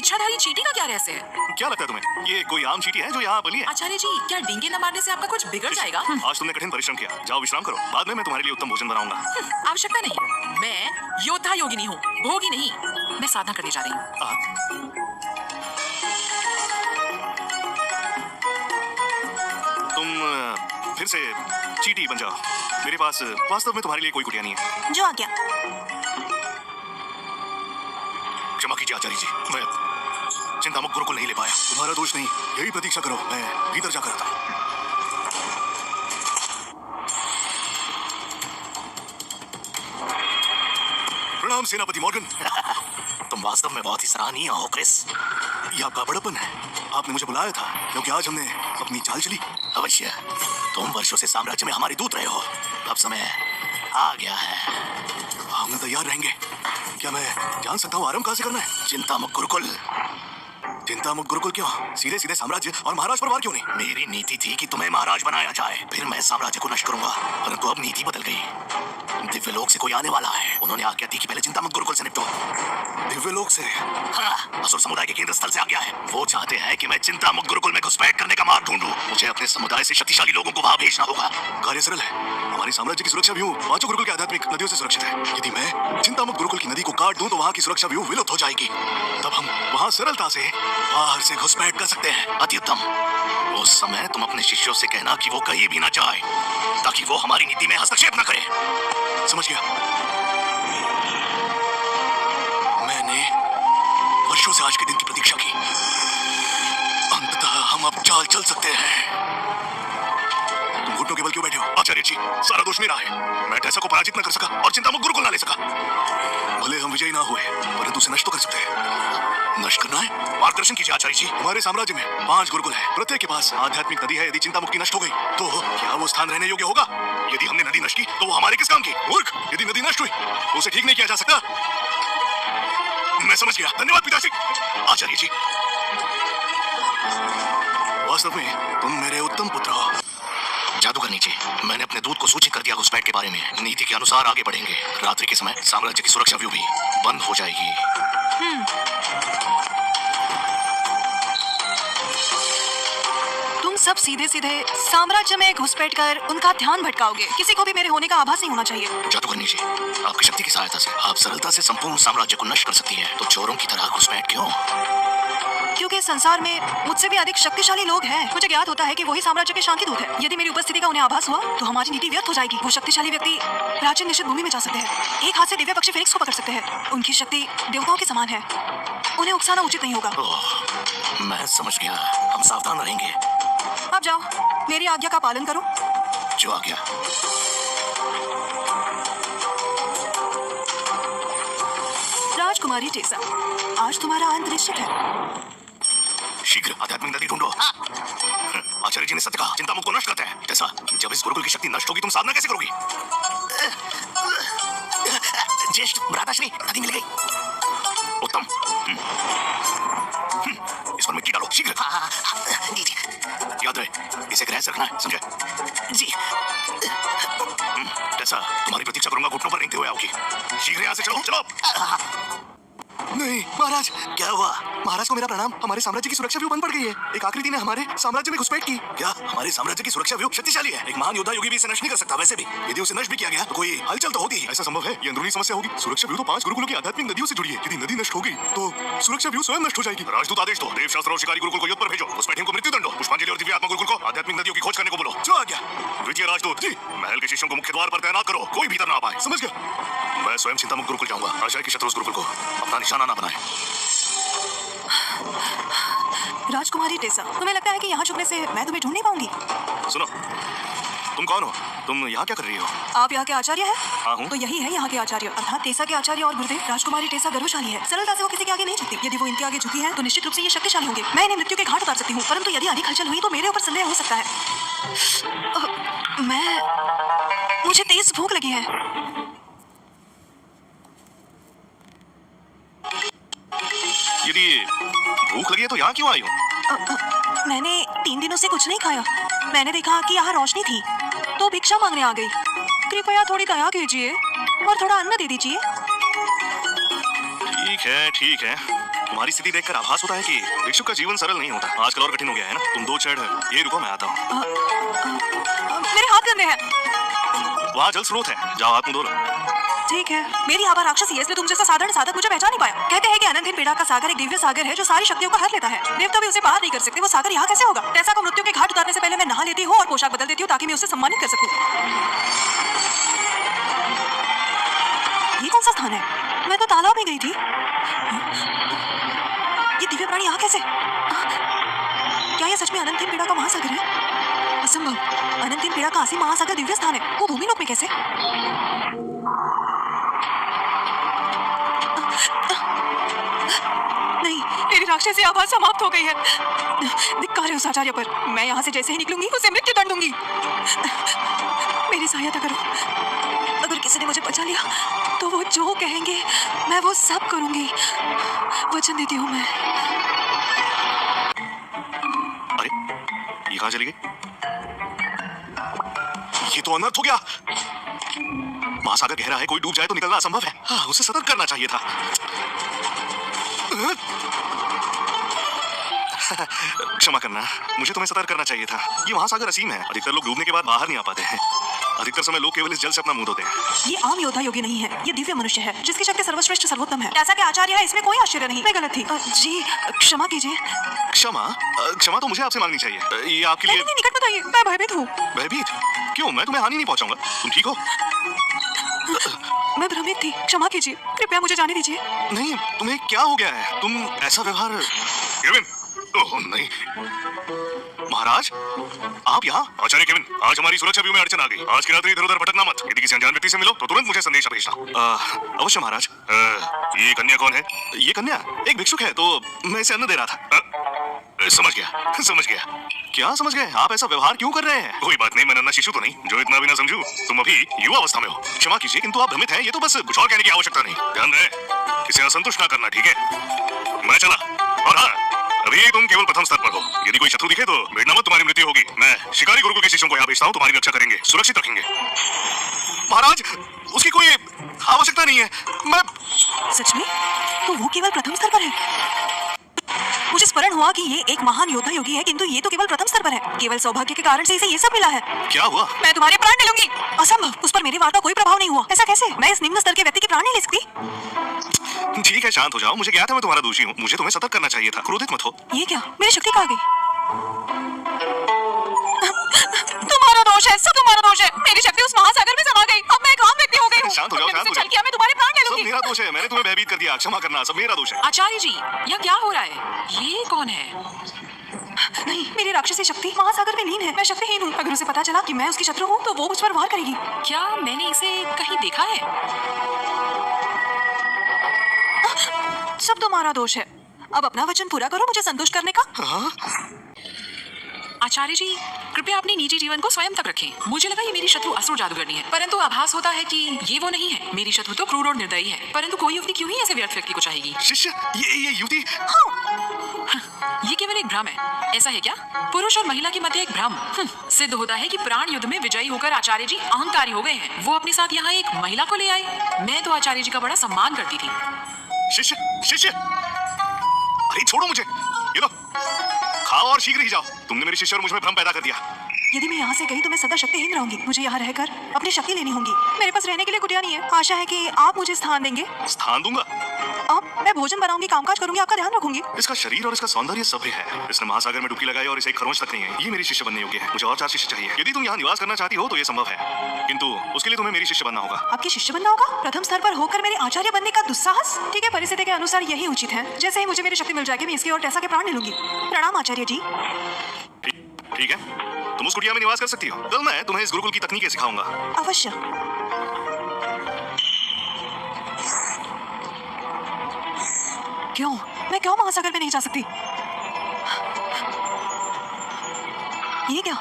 इच्छाधारी चींटी का क्या रहस्य है? क्या लगता है तुम्हें ये कोई आम चींटी है जो यहाँ पली है? आचार्य जी, क्या डींगे न मारने से आपका कुछ बिगड़ जाएगा? आज तुमने कठिन परिश्रम किया, जाओ विश्राम करो, बाद में मैं तुम्हारे लिए उत्तम भोजन बनाऊंगा। आवश्यकता नहीं, मैं योद्धा योगिनी हूँ, भोगी नहीं। मैं साधना करने जा रही हूँ। तुम फिर से चींटी बन जाओ। मेरे पास वास्तव में तुम्हारे लिए कोई कुटिया नहीं है। जो आ गया। क्षमा कीजिए आचार्य जी, मैं चिंतामुक्त गुरुकुल नहीं ले पाया। तुम्हारा दोष नहीं, यही प्रतीक्षा करो, मैं भीतर जाकर आता हूँ। प्रणाम सेनापति मॉर्गन। तुम वास्तव में बहुत ही सराहनीय हो क्रिस। ये आपका बड़प्पन है। आपने मुझे बुलाया था क्योंकि आज हमने अपनी चाल चली। अवश्य, तुम वर्षों से साम्राज्य में हमारी दूत रहे हो, अब समय आ गया है। हम तैयार रहेंगे। क्या मैं जान सकता हूँ आरंभ कहाँ से करना है? चिंतामुक्त गुरुकुल। चिंतामुक्त गुरुकुल क्यों? सीधे सीधे साम्राज्य और महाराज पर वार क्यों नहीं? मेरी नीति थी कि तुम्हें महाराज बनाया जाए, फिर मैं साम्राज्य को नष्ट करूंगा, परंतु अब नीति बदल गई। दिव्य लोक से कोई आने वाला है, उन्होंने आज्ञा दी कि पहले चिंतामुक्त गुरुकुल से निपटो। दिव्य लोक से? हाँ, असुर समुदाय के केंद्र स्थल से आ गया है। वो चाहते हैं कि मैं चिंतामुक्त गुरुकुल में घुसपैठ करने का मार्ग ढूंढूं। मुझे अपने समुदाय से शक्तिशाली लोगों को वहां भेजना होगा। कार्य सरल है। हमारे साम्राज्य की सुरक्षा व्यू पांचों गुरुकुल के आध्यात्मिक नदियों से सुरक्षित है। यदि मैं चिंतामुक्त गुरुकुल की नदी को काट दूं तो वहां की सुरक्षा व्यू विलुप्त हो जाएगी। तब हम वहां सरलता से बाहर से घुसपैठ कर सकते हैं। अति उत्तम। उस समय तुम अपने शिष्यों से कहना कि वो कहीं भी ना जाए, ताकि वो हमारी नीति में हस्तक्षेप न करे। समझ गया। मैंने वर्षों से आज के दिन की प्रतीक्षा की। अंततः हम अब चाल चल सकते हैं। तुम घुटनों के बल क्यों बैठे हो? आचार्य जी, सारा दोष मेरा है। मैं टेसा को पराजित न कर सका और चिंतामुक्त गुरुकुल ना ले सका। भले हम विजयी ना हुए, परंतु उसे नष्ट तो कर सकते हैं। नष्ट करना है? मार्गदर्शन कीजिए आचार्य जी। हमारे साम्राज्य में 5 गुरुकुल है, प्रत्येक के पास आध्यात्मिक नदी है। यदि चिंतामुक्ति नष्ट हो गई तो क्या वो स्थान रहने योग्य होगा? यदि हमने नदी नष्ट की तो वो हमारे किस काम की? मूर्ख, यदि नदी नष्ट हुई तो उसे ठीक नहीं किया जा सकता। मैं समझ गया, धन्यवाद पिताश्री। आचार्य जी, वास्तव में तुम मेरे उत्तम पुत्र हो। जादूगर जी, मैंने अपने दूत को सूचित कर दिया घुसपैठ के बारे में। नीति के अनुसार आगे बढ़ेंगे। रात्रि के समय साम्राज्य की सुरक्षा व्यू भी बंद हो जाएगी। तुम सब सीधे सीधे साम्राज्य में घुसपैठ कर उनका ध्यान भटकाओगे। किसी को भी मेरे होने का आभास नहीं होना चाहिए। जादूगर जी, आपकी शक्ति की सहायता से आप सरलता से संपूर्ण साम्राज्य को नष्ट कर सकती हैं। तो चोरों की तरह घुसपैठ क्यों? क्योंकि संसार में मुझसे भी अधिक शक्तिशाली लोग हैं। मुझे ज्ञात होता है कि वही साम्राज्य के शांति दूत है। यदि मेरी उपस्थिति का उन्हें आभास हुआ तो हमारी नीति व्यर्थ हो जाएगी। वो शक्तिशाली व्यक्ति प्राचीन निश्चित भूमि में जा सकते हैं। एक हाथ से दिव्य पक्षी फिनिक्स को पकड़ सकते हैं। उनकी शक्ति देवताओं के समान है। उन्हें उकसाना उचित नहीं होगा। मैं समझ गया, हम सावधान रहेंगे। अब जाओ, मेरी आज्ञा का पालन करो। जो आ गया। राजकुमारी टेसा, आज तुम्हारा अंत निश्चित है। शीघ्र आध्यात्मिक नदी ढूंढो। आचार्य जी ने सत्य कहा, चिंतामुक्त को नष्ट करते हैं। जैसा जब इस गुरुकुल की शक्ति नष्ट होगी तुम साधना कैसे करोगी? ज्येष्ठ भ्राताश्री, नदी मिल गई। उत्तम। इस पर मिट्टी डालो शीघ्र। याद रहे, इसे रहस्य रखना है, समझे? जी। जैसा तुम्हारी प्रतीक्षा करूंगा, घुटनों पर रेंगते हुए आओगी। शीघ्र यहाँ से चलो, चलो। नहीं महाराज। क्या हुआ? महाराज को मेरा प्रणाम। हमारे साम्राज्य की सुरक्षा व्यू बंद पड़ गई है। एक आकृति ने हमारे साम्राज्य में घुसपैठ की। क्या हमारे साम्राज्य की सुरक्षा व्यू शक्तिशाली है? एक महान योद्धा योगी भी इसे नष्ट नहीं कर सकता। वैसे भी यदि उसे नष्ट भी किया गया तो कोई हलचल तो होती है। ऐसा संभव है? ये अंदरूनी समस्या होगी। सुरक्षा व्यू तो 5 गुरुकुलों की आध्यात्मिक नदियों से जुड़ी है। यदि नदी नष्ट हो गई तो सुरक्षा व्यू स्वयं नष्ट हो जाएगी। राजदूत आदेश दो, देवशास्त्र और शिकारी गुरुकुल को युद्ध पर भेजो। घुसपैठियों को मृत्युदंड दो। पुष्पांजलि और दिव्य आत्मा गुरुकुल को आध्यात्मिक नदियों की खोज करने को बोलो। जो आ गया। द्वितीय राजदूत जी, महल के शिष्यों को मुख्य द्वार पर तैनात करो, कोई भीतर ना आ पाए। समझ गया। मैं स्वयं चिंतामुक्त गुरुकुल जाऊंगा। आशा है कि शत्रु उस गुरुकुल को अपना निशाना ना बनाए। राजकुमारी टेसा, तुम्हें लगता है कि यहाँ छुपने से मैं तुम्हें ढूंढ नहीं पाऊंगी? सुनो, तुम कौन हो? तुम यहाँ क्या कर रही हो? आप यहाँ के आचार्य हैं? हाँ हूँ। तो यही है यहाँ के आचार्य, अर्थात टेसा के आचार्य और गुरुदेव। राजकुमारी टेसा गर्वशाली है। सरलता से वो किसी के आगे नहीं झुकती। यदि वो इनके आगे झुकी है तो निश्चित रूप से ये शक्तिशाली होंगे। मैं इन्हें मृत्यु के घाट उतार सकती हूँ, परंतु यदि अधिक हलचल हुई तो मेरे ऊपर संदेह हो सकता है। मुझे तेज भूख लगी है। यदि भूख लगी है तो यहाँ क्यों आई हो? मैंने 3 दिनों से कुछ नहीं खाया। मैंने देखा कि यहाँ रोशनी थी तो भिक्षा मांगने आ गई। कृपया थोड़ी दया कीजिए और थोड़ा अन्न दे दीजिए। ठीक है, तुम्हारी स्थिति देखकर आभास होता है कि भिक्षुक का जीवन सरल नहीं होता। आजकल और कठिन हो गया है ना। तुम 2 क्षण ये रुको, मैं आता हूँ। मेरे हाथ गंदे हैं। वहाँ जल स्रोत है, जाओ हाथ मुंह धो लो। ठीक है, मेरी आभा राक्षसी है, इसलिए तुम जैसा साधारण साधक मुझे पहचान नहीं पाया। कहते हैं कि अनंतहीन पीड़ा का सागर एक दिव्य सागर है जो सारी शक्तियों को हर लेता है। देवता भी उसे पार नहीं कर सकते। वो सागर यहाँ कैसे होगा? टेसा को मृत्यु के घाट उतारने से पहले मैं नहा लेती हूँ और पोशाक बदल देती हूँ ताकि मैं उसे सम्मानित कर सकूँ। ये कौन सा स्थान है? मैं तो तालाब में गई थी। ये दिव्य प्राणी यहाँ कैसे? क्या ये सच में अनंतहीन पीड़ा का महासागर है? असंभव। अनंतहीन पीड़ा का असीम महासागर दिव्य स्थान है, वो भूमि लोक में कैसे? नहीं, मेरी राक्षसी आभा समाप्त हो गई है। धिक्कार है उस आचार्य पर। मैं यहाँ से जैसे ही निकलूंगी उसे मृत्यु दंड दूंगी। मेरी सहायता करो। अगर किसी ने मुझे बचा लिया तो वो जो कहेंगे मैं वो सब करूंगी। वचन देती हूँ मैं। अरे ये कहाँ चली गई? ये तो अनर्थ हो गया। महासागर गहरा है, कोई डूब जाए तो निकलना असंभव है। हाँ, उसे सतर्क करना चाहिए था। क्षमा करना, मुझे तुम्हें सतर्क करना चाहिए था। ये महासागर असीम है। अधिकतर लोग डूबने के बाद बाहर नहीं आ पाते हैं। अधिकतर समय लोग केवल इस जल से अपना मुंह धोते हैं। ये आम योद्धा योगी नहीं है, ये दिव्य मनुष्य है जिसकी शक्ति सर्वश्रेष्ठ सर्वोत्तम है। जैसा कि आचार्य है, इसमें कोई आश्चर्य नहीं। मैं गलत थी। जी क्षमा कीजिए। क्षमा? क्षमा तो मुझे आपसे मांगनी चाहिए। ये आपके लिए नहीं, निकट मत आइए, मैं भयभीत हूँ। भयभीत? क्यों? मैं तुम्हें हानि नहीं पहुंचाऊंगा। तुम ठीक हो? मैं भ्रमित थी, क्षमा कीजिए। कृपया मुझे जाने दीजिए। नहीं, तुम्हें क्या हो गया है? तुम ऐसा व्यवहार। केविन! ओह नहीं, महाराज आप यहाँ? आचार्य केविन, आज हमारी सुरक्षा व्यू में अड़चन आ गई। आज की रात्रि इधर उधर भटकना मत। यदि किसी अनजान व्यक्ति से मिलो तो तुरंत मुझे संदेशा भेजना। अवश्य महाराज। ये कन्या कौन है? ये कन्या एक भिक्षुक है, तो मैं इसे अन्न दे रहा था। समझ गया, समझ गया। क्या समझ गए? आप ऐसा व्यवहार क्यों कर रहे हैं? कोई बात नहीं, मैं नन्हा शिशु तो नहीं जो इतना भी ना समझूं। तुम अभी युवा अवस्था में हो। क्षमा कीजिए, किंतु आप भ्रमित हैं। ये तो बस कुछ और कहने की आवश्यकता नहीं। ध्यान रहे, किसे असंतुष्ट ना करना, ठीक है? मैं चला। और हाँ, अभी तुम केवल प्रथम स्तर पर हो। यदि कोई शत्रु दिखे तो भिड़ना मत, तुम्हारी मृत्यु होगी। मैं शिकारी गुरुकुल के शिष्यों को यहाँ भेजता हूँ, तुम्हारी रक्षा करेंगे, सुरक्षित रखेंगे। महाराज, उसकी कोई आवश्यकता नहीं है। मैं सच में? तो वो केवल प्रथम स्तर पर है। मुझे स्मरण हुआ कि ये एक महान योद्धा योगी है, किंतु ये तो केवल प्रथम स्तर पर है। केवल सौभाग्य के कारण से इसे ये सब मिला है। क्या हुआ? मैं तुम्हारे प्राण ले लूंगी। असंभव, उस पर मेरे वार का कोई प्रभाव नहीं हुआ। ऐसा कैसे? मैं इस निम्न स्तर के व्यक्ति के प्राण नहीं ले सकती। ठीक है, शांत हो जाओ। मुझे ज्ञात है मैं तुम्हारा दोषी हूँ। मुझे तुम्हें सतर्क करना चाहिए था। क्रोधित मत हो। ये क्या? मेरी शक्ति कहाँ गई? तुम्हारा दोष है, सब तुम्हारा दोष है। मेरी शक्ति उस महासागर में समा गई। अब मैं एक आम व्यक्ति हो गई हूँ। शांत हो जाओ, शांत हो जाओ। चल किया, मैं तुम्हारे प्राण ले सब लूंगी। मेरा दोष है। मैंने तुम्हें भयभीत कर दिया। क्षमा करना, सब मेरा दोष है। आचार्य जी, यहाँ क्या हो रहा है? ये कौन है? नहीं, मेरी राक्षसी शक्ति महासागर में लीन है। मैं शक्तिहीन हूँ। अगर उसे पता चला कि मैं उसकी शत्रु हूँ तो वो मुझ पर वार करेगी। क्या मैंने इसे कहीं देखा है? सब तुम्हारा दोष है। अब अपना वचन पूरा करो मुझे संतुष्ट करने का। आचार्य जी, कृपया अपने निजी जीवन को स्वयं तक रखें। मुझे लगा ये मेरी शत्रु असुर जादूगरनी है, परंतु आभास होता है कि ये वो नहीं है। मेरी शत्रु तो क्रूर और निर्दयी है, परंतु कोई युवती क्यों ही ऐसे व्यर्थ व्यक्ति को चाहेगी? शिष्य, ये युवती। ये केवल एक भ्रम है। ऐसा है क्या? पुरुष और महिला के मध्य एक भ्रम। सिद्ध होता है कि प्राण युद्ध में विजयी होकर आचार्य जी अहंकारी हो गए हैं। वो अपने साथ यहाँ एक महिला को ले आए। मैं तो आचार्य जी का बड़ा सम्मान करती थी। शिष्य, शिष्य, अरे छोड़ो मुझे। ये लो, खाओ और शीघ्र ही जाओ। तुमने मेरे शिष्य और मुझ में भ्रम पैदा कर दिया। यदि मैं यहाँ से गई तो मैं सदा शक्तिहीन रहूंगी। मुझे यहाँ रहकर अपनी शक्ति लेनी होगी। मेरे पास रहने के लिए कुटिया नहीं है। आशा है कि आप मुझे स्थान देंगे। स्थान दूंगा। अब मैं भोजन बनाऊंगी, कामकाज करूंगी, आपका ध्यान रखूंगी। इसका शरीर और इसका सौंदर्य सभ्य है। इसने महासागर में डुबकी लगाई और इसे एक खरोंच तक नहीं है। ये मेरी शिष्य बनने योग्य है। मुझे और 4 शिष्य चाहिए। यदि तुम यहाँ निवास करना चाहती हो तो ये संभव है, किंतु उसके लिए तुम्हें मेरी शिष्य बनना होगा। आपके शिष्य बनना होगा? प्रथम स्तर पर होकर मेरे आचार्य बनने का दुस्साहस? ठीक है, परिस्थिति के अनुसार यही उचित है। जैसे ही मुझे मेरी शक्ति मिल जाएगी मैं इसकी और टेसा के प्राण ले लूंगी। प्रणाम आचार्य जी। ठीक है, तुम उस कुटिया में निवास कर सकती हो। कल मैं तुम्हें इस गुरुकुल की तकनीकें सिखाऊंगा। अवश्य। क्यों? मैं क्यों महासागर में नहीं जा सकती? ये क्या?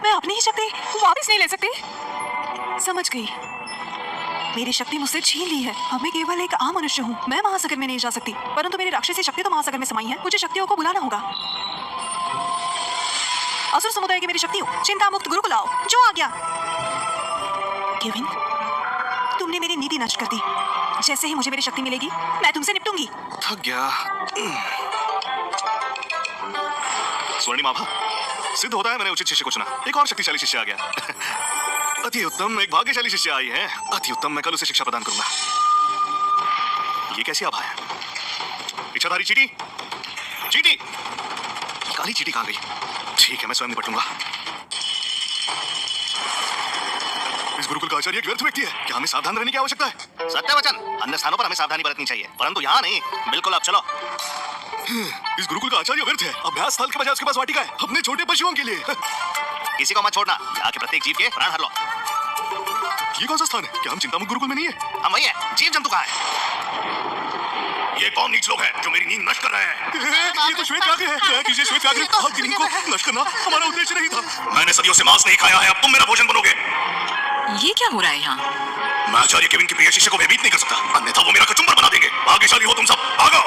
मैं अपनी ही शक्ति वापस नहीं ले सकती? समझ गई। मेरी शक्ति मुझसे छीन ली है। अब मैं केवल एक आम मनुष्य हूँ। मैं महासागर में नहीं जा सकती, परंतु मेरी राक्षसी शक्ति तो महासागर में समाई है। मुझे शक्तियों को बुलाना होगा। असुर समुदाय की मेरी शक्ति हो। चिंता मुक्त गुरुकुल आओ। जो आ गया। केविन, तुमने मेरी नीति नष्ट कर दी। जैसे ही मुझे मेरी शक्ति मिलेगी मैं तुमसे निपटूंगी। थक गया। स्वर्णिम आभा, सिद्ध होता है मैंने उचित शिष्य को चुना। एक और शक्तिशाली शिष्य आ गया। अति उत्तम, एक भाग्यशाली शिष्य आई है। अति उत्तम, मैं कल उसे शिक्षा प्रदान करूंगा। ये कैसी आभा है? इच्छाधारी चीटी, चीटी, काली चीटी कहाँ गई? ठीक है, मैं स्वयं निपट लूंगा। इस गुरुकुल का आचार्य एक व्यर्थ व्यक्ति है। क्या हमें सावधान रहने की आवश्यकता है? सत्यवचन, अन्य स्थानों पर हमें सावधानी बरतनी चाहिए, परंतु यहाँ नहीं। बिल्कुल, अब चलो। इस गुरुकुल का आचार्य व्यर्थ है। अभ्यास स्थल के बजाय उसके पास वाटिका है, अपने छोटे पशुओं के लिए। किसी को मत छोड़ना, जाके प्रत्येक जीव के प्राण हर लो। ये कौन सा स्थान है? क्या हम चिंतामुक्त गुरुकुल में नहीं है? हम वही है, जीव जंतु कहाँ है? ये कौन नीच लोग हैं जो मेरी नींद नष्ट कर रहे हैं? ये तो श्वेत व्याघ्र है। क्या कीजिए श्वेत व्याघ्र, आपकी नींद को नष्ट करना हमारा उद्देश्य नहीं था। मैंने सदियों से मांस नहीं खाया है, अब तुम मेरा भोजन बनोगे। ये क्या हो रहा है यहाँ? मैं आचार्य केविन के प्रिय शिष्य को भयभीत नहीं कर सकता, अन्यथा वो मेरा कचुम्बर बना देंगे। भाग्यशाली हो तुम सब, भागो।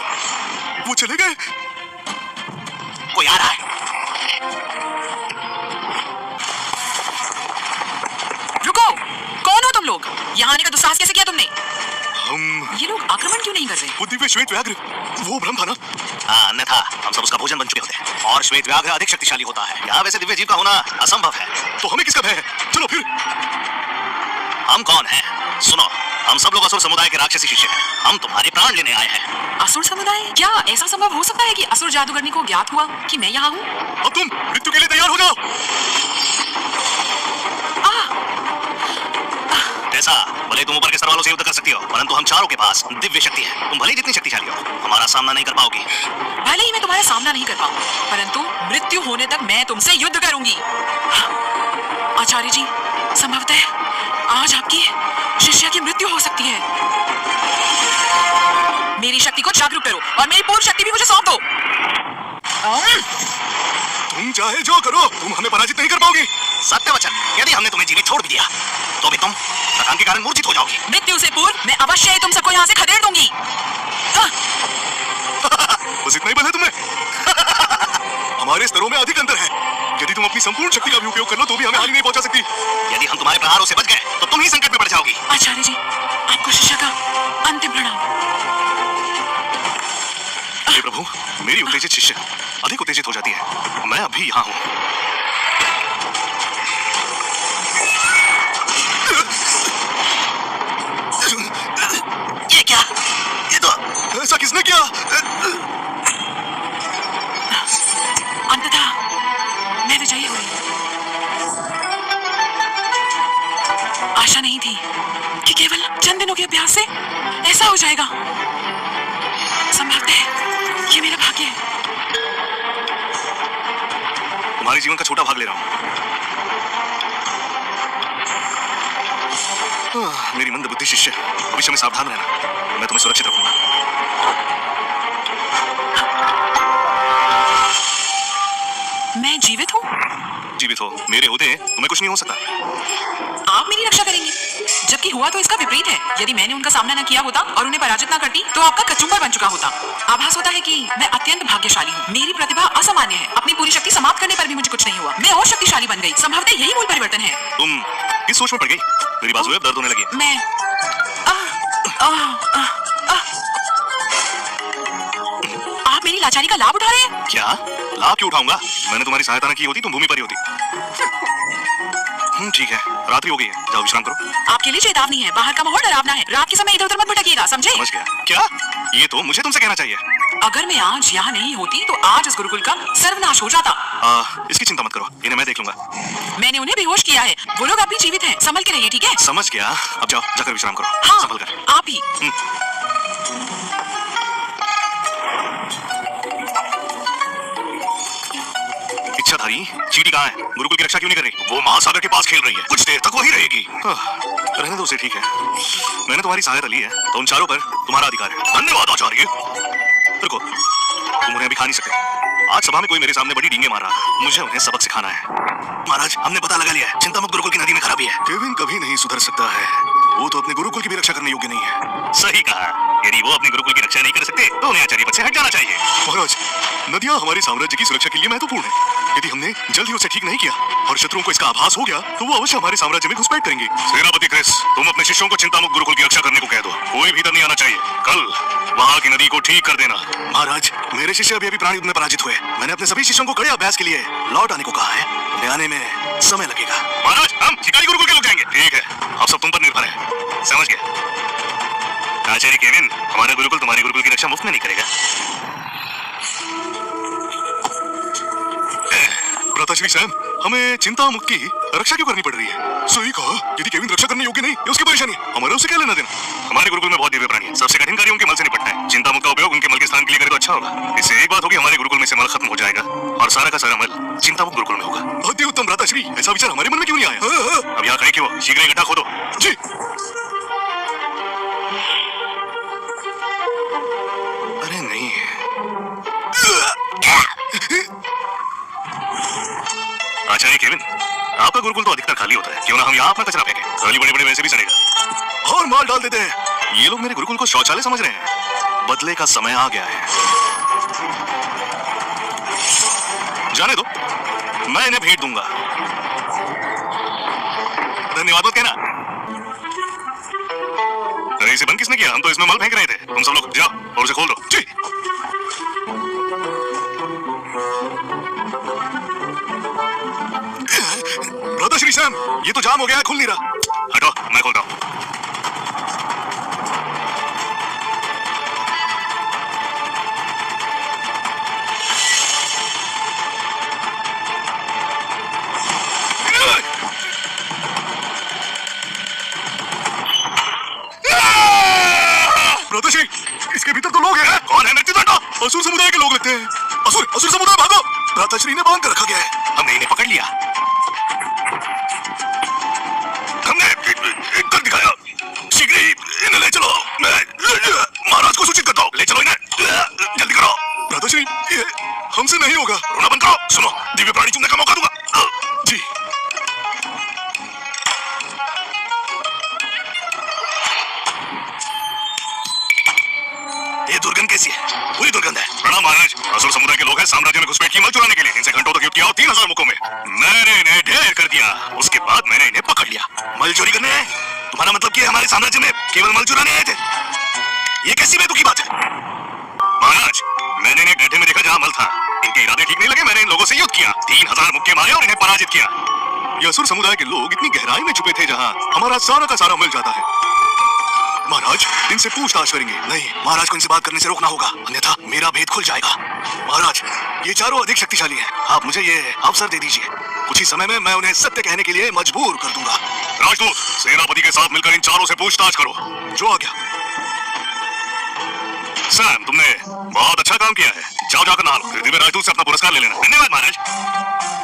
वो चले गए। कोई आ रहा है। रुको, कौन हो तुम लोग? यहाँ आने का दुस्साहस कैसे किया तुमने? हम, ये लोग आक्रमण क्यों नहीं कर रहे? वो दिव्य श्वेत व्याघ्र, वो भ्रम था ना? हाँ, अन्यथा हम सब उसका भोजन बन चुके होते हैं। और श्वेत व्याघ्र अधिक शक्तिशाली होता है। यहाँ वैसे दिव्य जीव का होना असंभव है। तो हमें किसका भय है? चलो फिर। हम कौन हैं? सुनो, हम सब लोग असुर समुदाय के राक्षसी शिष्य हैं। हम तुम्हारे प्राण लेने आए हैं। असुर समुदाय? क्या ऐसा संभव हो सकता है कि असुर जादूगरनी को ज्ञात हुआ कि मैं यहाँ हूँ? अब तुम मृत्यु के लिए तैयार हो जाओ। ऐसा भले तुम ऊपर के स्तर वालों से युद्ध कर सकती हो, परंतु हम चारों के पास दिव्य शक्ति है। तुम भले ही जितनी शक्तिशाली हो, हमारा सामना नहीं कर पाओगी। भले ही मैं तुम्हारा सामना नहीं कर पाऊँ, परंतु मृत्यु होने तक मैं तुमसे युद्ध करूंगी। आचार्य जी, संभवतः आज आपकी शिष्या की मृत्यु हो सकती है। मेरी शक्ति को जागरूक करो और मेरी पूर्ण शक्ति भी मुझे सौंप दो। तुम चाहे जो करो, तुम हमें पराजित नहीं कर पाओगी। सत्यवचन, यदि हमने तुम्हें जीवित छोड़ भी दिया तो भी तुम थकान के कारण मूर्छित हो जाओगी। मृत्यु से पूर्व मैं अवश्य ही तुम सबको यहाँ से खदेड़ दूंगी। बस इतना ही बल है तुम्हें। हमारे स्तरों में अधिक अंतर है। यदि तुम अपनी संपूर्ण शक्ति का भी उपयोग कर लो तो भी हमें हानि नहीं पहुंचा सकती। यदि हम तुम्हारे प्रहारों से बच गए तो तुम ही संकट में पड़ जाओगी। आचार्य जी, आपको शिष्या का अंतिम प्रणाम। हे प्रभु, मेरी उत्तेजित शिष्य अधिक उत्तेजित हो जाती है। मैं अभी यहाँ हूँ। ये क्या? ये तो ऐसा किसने किया? अंततः मैं विजयी हुई। आशा नहीं थी कि केवल चंद दिनों के अभ्यास से ऐसा हो जाएगा। संभवतः ये मेरा भाग्य है। तुम्हारे जीवन का छोटा भाग ले रहा हूँ। मेरी मंद बुद्धि शिष्य, भविष्य में सावधान रहना। मैं तुम्हें सुरक्षित रखूंगा। मैं जीवित हूँ? जीवित हो, मेरे होते तुम्हें कुछ नहीं हो सकता। आप मेरी रक्षा करेंगे, जबकि हुआ तो इसका विपरीत है। यदि मैंने उनका सामना न किया होता और उन्हें पराजित न करती तो आपका कचुम्बर बन चुका होता। आभास होता है कि मैं अत्यंत भाग्यशाली हूँ। मेरी प्रतिभा असामान्य है। अपनी पूरी शक्ति समाप्त करने पर भी मुझे कुछ नहीं हुआ। मैं और शक्तिशाली बन गई। संभवतः यही मूल परिवर्तन है। तुम किस सोच में पड़ गई? मेरी बाजुएं अब दर्द होने लगी। मैं आप मेरी लाचारी का लाभ उठा रहे हैं? क्या लाभ क्यों उठाऊंगा? मैंने तुम्हारी सहायता न की होती तुम भूमि पर ही होती। ठीक है, रात्रि हो गई है, जाओ विश्राम करो। आपके लिए चेतावनी है, बाहर का माहौल डरावना है। रात के समय इधर उधर मत भटकिएगा, समझे? समझ गया। क्या? ये तो मुझे तुमसे कहना चाहिए। अगर मैं आज यहाँ नहीं होती तो आज इस गुरुकुल का सर्वनाश हो जाता। इसकी चिंता मत करो, इन्हें मैं देख लूंगा। मैंने उन्हें बेहोश किया है। वो लोग अभी जीवित हैं। संभल के रहिए, ठीक है? समझ गया। अब जाओ, जाकर विश्राम करो। हाँ, संभल कर। आप ही। इच्छाधारी चीटी कहाँ है? गुरुकुल की रक्षा क्यों नहीं कर रही? वो महासागर के पास खेल रही है, कुछ देर तक वही रहेगी। रहने दो उसे, ठीक है। मैंने तुम्हारी सहायता ली है तो उन चारों पर तुम्हारा अधिकार है। धन्यवाद आचार्य। रुको, तुम उन्हें अभी खा नहीं सकते। आज सभा में कोई मेरे सामने बड़ी डींगे मार रहा था। मुझे उन्हें सबक सिखाना है। महाराज, हमने पता लगा लिया है, चिंतामुक्त गुरुकुल की नदी में खराबी है। केविन कभी नहीं सुधर सकता है। वो तो अपने गुरुकुल की भी रक्षा करने योग्य नहीं है। सही कहा। यदि वो अपने गुरुकुल की रक्षा नहीं कर सकते तो उन्हें आचार्य पद से हट जाना चाहिए। महाराज, नदियां हमारे साम्राज्य की सुरक्षा के लिए महत्वपूर्ण है। यदि हमने जल्द ही उसे ठीक नहीं किया और शत्रुओं को इसका आभास हो गया तो वो अवश्य हमारे साम्राज्य में घुसपैठ करेंगे। सेनापति क्रिस, तुम अपने शिष्यों को चिंतामुक्त गुरुकुल की रक्षा करने को कह दो। कोई भीतर नहीं आना चाहिए। कल वहां की नदी को ठीक कर देना। महाराज, मेरे शिष्य अभी प्राण युद्ध में पराजित हुए। मैंने अपने सभी शिष्यों को कड़े अभ्यास के लिए लौट आने को कहा है। उन्हें आने में समय लगेगा। महाराज, हम शिकारी गुरुकुल के लोग जाएंगे। ठीक है, अब सब तुम पर निर्भर है। समझ गए? आचार्य केविन, हमारा गुरुकुल तुम्हारे गुरुकुल की रक्षा मुफ्त में नहीं करेगा। भ्राताश्री सैम, हमें चिंता मुक्त की रक्षा क्यों करनी पड़ रही है? सही कहा, यदि केविन रक्षा करने योग्य नहीं ये उसकी परेशानी है, हमारा उसे क्या लेना देना? हमारे गुरुकुल में बहुत दिव्य प्राणी है। सबसे कठिन कार्य उनके मल से निपटना है। चिंता मुक्त का उपयोग उनके मल के स्थान के लिए करे तो अच्छा होगा। इससे एक बात होगी, हमारे गुरुकुल में से मल खत्म हो जाएगा और सारा का सारा मल चिंता मुक्त गुरुकुल में होगा। अति उत्तम भ्राताश्री, ऐसा विचार हमारे मन में क्यों नहीं आया? हाँ, हाँ। अब यहाँ खड़े क्यों? शीघ्र ही गड्ढा खोदो। जी। अरे नहीं, आचार्य केविन, आपका गुरुकुल तो अधिकतर खाली होता है। क्यों ना हम यहाँ अपना कचरा फेंकें? खाली बड़े बड़े वैसे भी सड़ेगा। और माल डाल देते हैं। ये लोग मेरे गुरुकुल को शौचालय समझ रहे हैं। बदले का समय आ गया है। जाने दो, मैं इन्हें भेंट दूंगा। धन्यवाद मत कहना। अरे इसे बंद किसने किया? हम तो इसमें मल फेंक रहे थे। तुम सब लोग जाओ और उसे खोल दो। जी। भ्राताश्री सैम, ये तो जाम हो गया है, खुल नहीं रहा। हटो, मैं खोलता हूँ। भ्राताश्री, इसके भीतर तो लोग हैं। कौन है? मृत्यु दंडो। असुर समुदाय के लोग लगते हैं। असुर समुदाय भागो। भ्राताश्री ने बांध कर रखा गया है। हमने इन्हें पकड़ लिया। हमने कर दिखाया। शीघ्र ही इन्हें ले चलो। मैं महाराज को सूचित करता हूँ। ले चलो इन्हें, जल्दी करो। भ्राताश्री, ये हमसे नहीं होगा। रोना बंद करो। सुनो, दिव्य प्राणी चुनने का मौका दूंगा। जी। ये दुर्गंध कैसी है? पूरी दुर्गंध है। प्रणाम महाराज, असुर समुदाय के लोग हैं साम्राज्य में घुसपैठ की मल चुराने के लिए। इनसे घंटों तक युद्ध किया और 3000 मुखों में मैंने इन्हें ढेर कर दिया। उसके बाद मैंने इन्हें पकड़ लिया। मल चोरी करने आए? तुम्हारा मतलब कि हमारे साम्राज्य में केवल मल चुराने आए थे? ये कैसी बेतुकी बात है? महाराज, मैंने इन्हें गड्ढे में देखा जहाँ मल था। इनके इरादे ठीक नहीं लगे। मैंने इन लोगों से युद्ध किया, 3000 मुक्के मारे और इन्हें पराजित किया। ये असुर समुदाय के लोग इतनी गहराई में छुपे थे जहाँ हमारा सारा का सारा मल जाता है। महाराज, इनसे पूछताछ करेंगे। नहीं, महाराज को इनसे बात करने से रोकना होगा, अन्यथा मेरा भेद खुल जाएगा। महाराज, ये चारों अधिक शक्तिशाली हैं। आप मुझे ये अवसर दे दीजिए। कुछ ही समय में मैं उन्हें सत्य कहने के लिए मजबूर कर दूंगा। राजदूत, सेनापति के साथ मिलकर इन चारों से पूछताछ करो। जो आ गया। सैम, तुमने बहुत अच्छा काम किया है। जाओ जाकर नहा लो, फिर दिव्य राजदूत से अपना पुरस्कार ले लेना। धन्यवाद महाराज।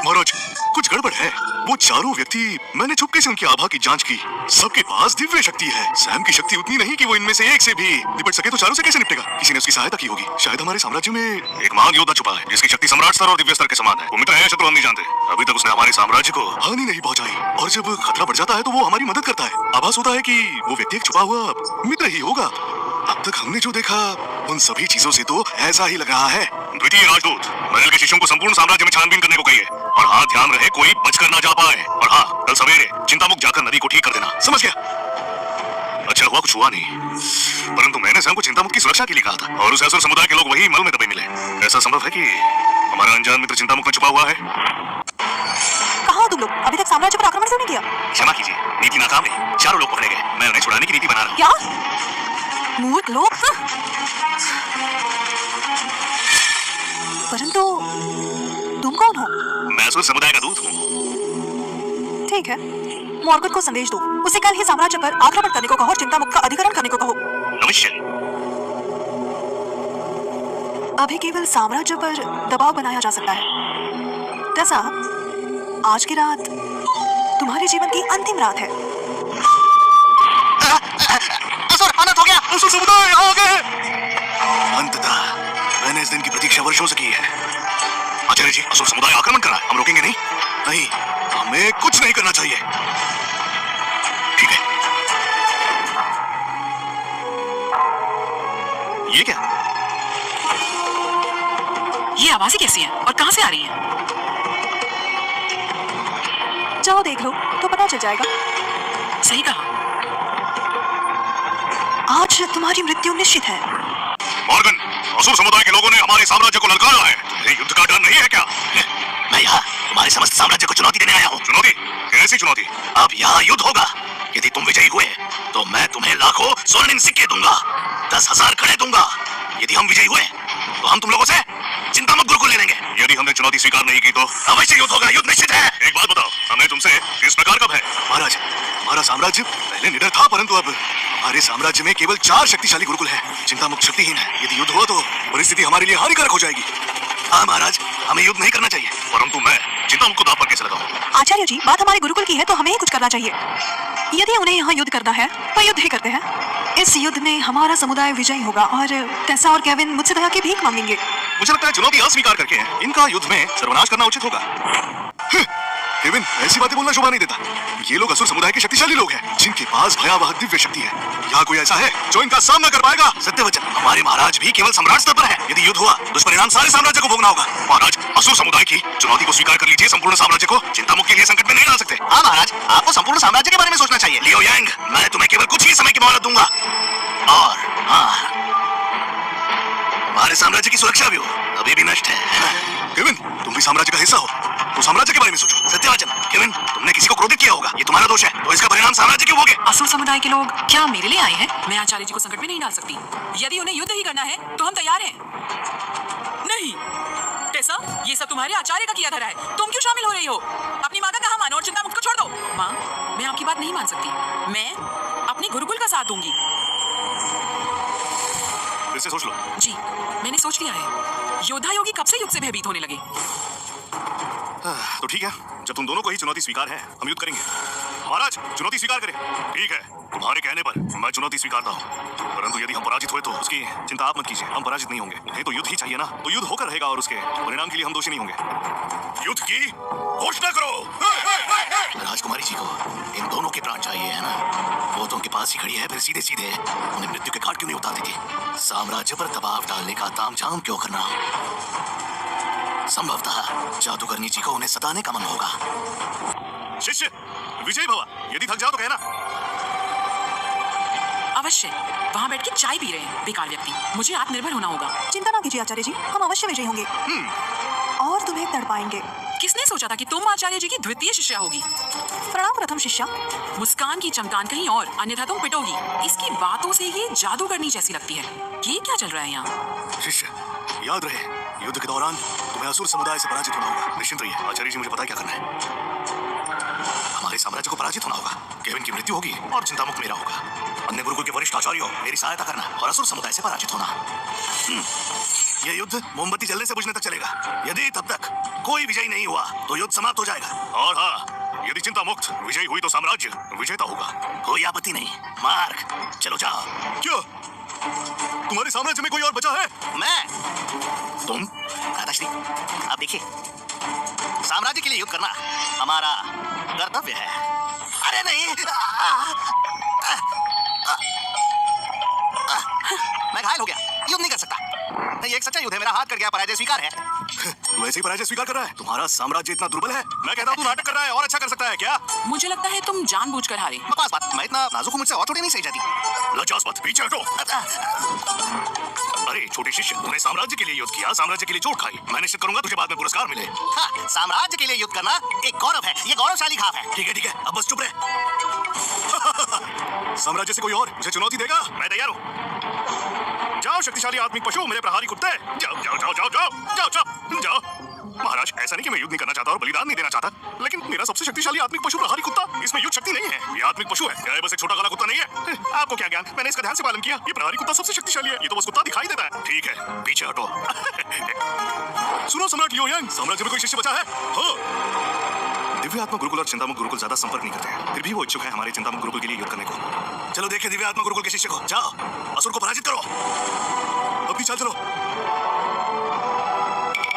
महाराज, कुछ गड़बड़ है। वो चारों व्यक्ति, मैंने चुपके से उनकी आभा की जांच की। सबके पास दिव्य शक्ति है। सैम की शक्ति उतनी नहीं कि वो इनमें से एक से भी निपट सके, तो चारों से कैसे निपटेगा? किसी ने उसकी सहायता की होगी। शायद हमारे साम्राज्य में एक महान योद्धा छुपा है जिसकी शक्ति सम्राट स्तर और दिव्य स्तर के समान है। वो मित्र है, शत्रु हम नहीं जानते। अभी तक उसने हमारे साम्राज्य को हानि नहीं पहुंचाई, और जब खतरा बढ़ जाता है तो वो हमारी मदद करता है। आभास होता है कि वो व्यक्ति एक छुपा हुआ मित्र ही होगा। अब तक हमने जो देखा उन सभी चीजों से तो ऐसा ही लग रहा है। द्वितीय राजदूत, महल के शिष्यों को संपूर्ण साम्राज्य में छानबीन करने को कहिए, और हाँ, ध्यान रहे कोई बचकर ना जा पाए। और हाँ, कल सवेरे चिंतामुक्त जाकर नदी को ठीक कर देना। समझ गया। अच्छा हुआ कुछ हुआ नहीं, परंतु मैंने सैम को चिंतामुक्त की सुरक्षा के लिए कहा था, और उस असुर समुदाय के लोग वही मल में दबे मिले। ऐसा संभव है कि हमारा अनजान मित्र चिंतामुक्त में छुपा हुआ है। कहाँ हो तुम लोग? अभी तक साम्राज्य पर आक्रमण क्यों नहीं किया? क्षमा कीजिए, नीति नाकाम रही। चारों लोग पकड़े गए। मैं उन्हें छुड़ाने की नीति बना रहा हूँ। क्या? मूर्ख लोग। परंतु तुम कौन हो? मैं असुर समुदाय का दूत हूँ। ठीक है, मॉर्गन को संदेश दो। उसे कल ही साम्राज्य पर आक्रमण करने को कहो और चिंतामुक्त का अधिकरण करने को कहो। अवश्य। अभी केवल साम्राज्य पर दबाव बनाया जा सकता है। दसा, आज की रात तुम्हारे जीवन की अंतिम रात है। असुर अनंत हो गया। असुर समुदाय आ गए। अंततः मैंने इस दिन की प्रतीक्षा वर्षों से की है। आचार्य जी, असुर समुदाय आक्रमण कर रहा है। हम रोकेंगे नहीं? नहीं, हमें कुछ नहीं करना चाहिए। ठीक है। ये क्या? ये आवाजें कैसी हैं और कहां से आ रही हैं? जाओ देख लो तो पता चल जाएगा। सही कहा। आज तुम्हारी मृत्यु निश्चित है। मॉर्गन, असुर समुदाय के लोगों ने हमारे साम्राज्य को ललकारा है। तुम्हें युद्ध का डर नहीं है क्या? मैं यहाँ तुम्हारे समस्त साम्राज्य को चुनौती देने आया हूँ। चुनौती? कैसी चुनौती? अब यहाँ युद्ध होगा। यदि तुम विजयी हुए तो मैं तुम्हें लाखों स्वर्णिम सिक्के दूंगा, 10,000 खड़े दूंगा। यदि हम विजयी हुए तो हम तुम लोगों से चिंतामक गुरुकुल ले लेंगे। यदि हमने चुनौती स्वीकार नहीं की तो अवश्य युद्ध होगा। युद्ध निश्चित है। एक बात बताओ, हमें तुमसे किस प्रकार का भय? महाराज, हमारा साम्राज्य पहले निडर था, परंतु अब हमारे साम्राज्य में केवल 4 शक्तिशाली गुरुकुल हैं। चिंतामुक्त शक्तिहीन है। यदि युद्ध हुआ तो परिस्थिति हमारे लिए हानिकारक हो जाएगी। हाँ महाराज, हमें युद्ध नहीं करना चाहिए। परंतु मैं चिंतामुक्त को दांव पर कैसे लगाऊं? आचार्य जी, बात हमारे गुरुकुल की है तो हमें ही कुछ करना चाहिए। यदि उन्हें यहाँ युद्ध करना है तो युद्ध ही करते हैं। इस युद्ध में हमारा समुदाय विजयी होगा और टेसा और केविन मुझसे दया की भीख मांगेंगे। मुझे लगता है चुनौती अस्वीकार करके इनका युद्ध में सर्वनाश करना उचित होगा। केविन, ऐसी बातें बोलना शोभा नहीं देता। ये लोग असुर समुदाय के शक्तिशाली लोग हैं, जिनके पास भयावह दिव्य शक्ति है। यहाँ कोई ऐसा है जो इनका सामना कर पाएगा? सत्यवचन, हमारे महाराज भी केवल सम्राट स्तर पर है। यदि युद्ध हुआ दुष्परिणाम सारे साम्राज्य को भोगना होगा। महाराज, असुर समुदाय की चुनौती को स्वीकार कर लीजिए। संपूर्ण साम्राज्य को चिंतामुक्त के लिए संकट में नहीं डाल सकते। हाँ महाराज, आपको संपूर्ण साम्राज्य के बारे में सोचना चाहिए। लियो यांग, मैं तुम्हें केवल कुछ ही समय की मोहलत दूंगा। और हाँ, हमारे साम्राज्य की सुरक्षा भी हो अभी भी नष्ट है। केविन, तुम भी साम्राज्य का हिस्सा हो तो साम्राज्य के बारे में सोचो। सत्यवाचन, केविन, तुमने किसी को क्रोधित किया होगा, ये तुम्हारा दोष है, तो इसका परिणाम साम्राज्य क्यों भोगे? असुर समुदाय के लोग क्या मेरे लिए आए हैं? मैं आचार्य जी को संकट में नहीं डाल सकती। यदि उन्हें युद्ध ही करना है तो हम तैयार हैं। नहीं टेसा, ये सब तुम्हारे आचार्य का किया धरा है। तुम क्यों शामिल हो रही हो? अपनी माँ का कहा मानो और चिंतामुक्त को छोड़ दो। माँ, मैं आपकी बात नहीं मान सकती। मैं अपने गुरुकुल का साथ दूंगी। फिर से सोच लो। जी, मैंने सोच लिया है। योद्धा योगी कब से युद्ध से भयभीत होने लगे। तो ठीक है, जब तुम दोनों को ही चुनौती स्वीकार है, हम युद्ध करेंगे। महाराज, चुनौती स्वीकार करें। ठीक है, तुम्हारे कहने पर मैं चुनौती स्वीकारता हूँ। परंतु यदि हम पराजित हुए तो उसकी चिंता आप मत कीजिए। हम पराजित नहीं होंगे। उन्हें तो युद्ध ही चाहिए ना, तो युद्ध होकर रहेगा और उसके परिणाम के लिए हम दोषी नहीं होंगे। युद्ध की घोषणा करो। राजकुमारी जी को इन दोनों के प्राण चाहिए, है ना? वो तो उनके पास ही खड़ी है, फिर सीधे सीधे उन्हें मृत्यु के घाट क्यों नहीं उतार देती? साम्राज्य पर दबाव डालने का तामझाम क्यों करना? संभवतः जादूगरनी जी को उन्हें सताने का मन होगा। शिष्य, विजय भवा। यदि थक जाओ तो कहना। अवश्य, वहाँ बैठ के चाय पी रहे हैं बेकार व्यक्ति। मुझे आत्मनिर्भर होना होगा। चिंता ना कीजिए आचार्य जी, हम अवश्य विजयी होंगे और तुम्हें तड़ पाएंगे। किसने सोचा था कि तुम आचार्य जी की द्वितीय शिष्या होगी? प्रणाम प्रथम शिष्या। मुस्कान की चमकान कहीं और, अन्यथा तुम पिटोगी। इसकी बातों से ये जादूगरनी जैसी लगती है। ये क्या चल रहा है यहाँ? शिष्य, याद रहे, युद्ध के दौरान तुम्हें असुर समुदाय से पराजित होना होगा। निश्चिंत रहिए, आचार्य जी मुझे पता है क्या करना है। हमारे साम्राज्य को पराजित होना होगा, केविन की मृत्यु होगी और चिंतामुक्त मेरा होगा। अन्य गुरुकुल के वरिष्ठ आचार्यों, मेरी सहायता करना और असुर समुदाय से पराजित होना। यह युद्ध मोमबत्ती जलने से बुझने तक चलेगा। यदि तब तक कोई विजयी नहीं हुआ तो युद्ध समाप्त हो जाएगा। और हाँ, यदि चिंता मुक्त विजयी हुई तो साम्राज्य विजेता होगा। कोई आपत्ति नहीं। मार्ग, चलो जाओ। क्या तुम्हारे साम्राज्य में कोई और बचा है? मैं, तुम, राधाश्री, आप देखिए, साम्राज्य के लिए युद्ध करना हमारा कर्तव्य है। अरे नहीं, मैं घायल हो गया, युद्ध नहीं कर सकता। ये एक सच्चा युद्ध है, मेरा हाथ कट गया, पराजय स्वीकार है। तू ऐसे ही पराजय स्वीकार कर रहा है? तुम्हारा साम्राज्य इतना दुर्बल है? मैं कहता हूँ तू नाटक कर रहा है और अच्छा कर सकता है क्या? मुझे लगता है तुम जानबूझकर हारे। बकवास बात, मैं इतना नाजुक हूँ, मुझसे और छोटी नहीं सही जाती। लज्जास्पद, पीछे हटो। अरे छोटे शिष्य, तूने साम्राज्य के लिए युद्ध किया, साम्राज्य के लिए चोट खाई। मैं निश्चित करूंगा तुझे बाद में पुरस्कार मिले। हाँ, साम्राज्य के लिए युद्ध करना एक गौरव है, ये गौरवशाली घाव है। ठीक है, अब बस चुप रहे। साम्राज्य से कोई और मुझे चुनौती देगा? मैं तैयार हूँ। जाओ शक्तिशाली आत्मिक पशु, मेरे प्रहारी कुत्ते, जाओ जाओ जाओ जाओ जाओ जाओ जाओ जाओ। महाराज, ऐसा नहीं कि मैं युद्ध नहीं करना चाहता और बलिदान नहीं देना चाहता, लेकिन मेरा सबसे शक्तिशाली आत्मिक पशु प्रहारी कुत्ता, इसमें युद्ध शक्ति नहीं है। ये आत्मिक पशु है, क्या बस एक छोटा काला कुत्ता नहीं है? आपको क्या ज्ञान? मैंने इसका ध्यान से पालन किया। ये प्रहारी कुत्ता सबसे शक्तिशाली है। ये तो बस कुत्ता दिखाई देता है। ठीक है, पीछे हटो। सुनो सम्राट लियो यांग, साम्राज्य में कोई शिष्य बचा है? हो। दिव्यात्मा गुरुकुल और चिंतामुक्त गुरुकुल ज्यादा संपर्क नहीं करते हैं, फिर भी वो इच्छुक है हमारे चिंतामुक्त गुरुकुल के लिए युद्ध करने को। चलो देखें दिव्यात्मा गुरुकुल के शिष्य को। जाओ, असुर को पराजित करो। अभी चल चलो।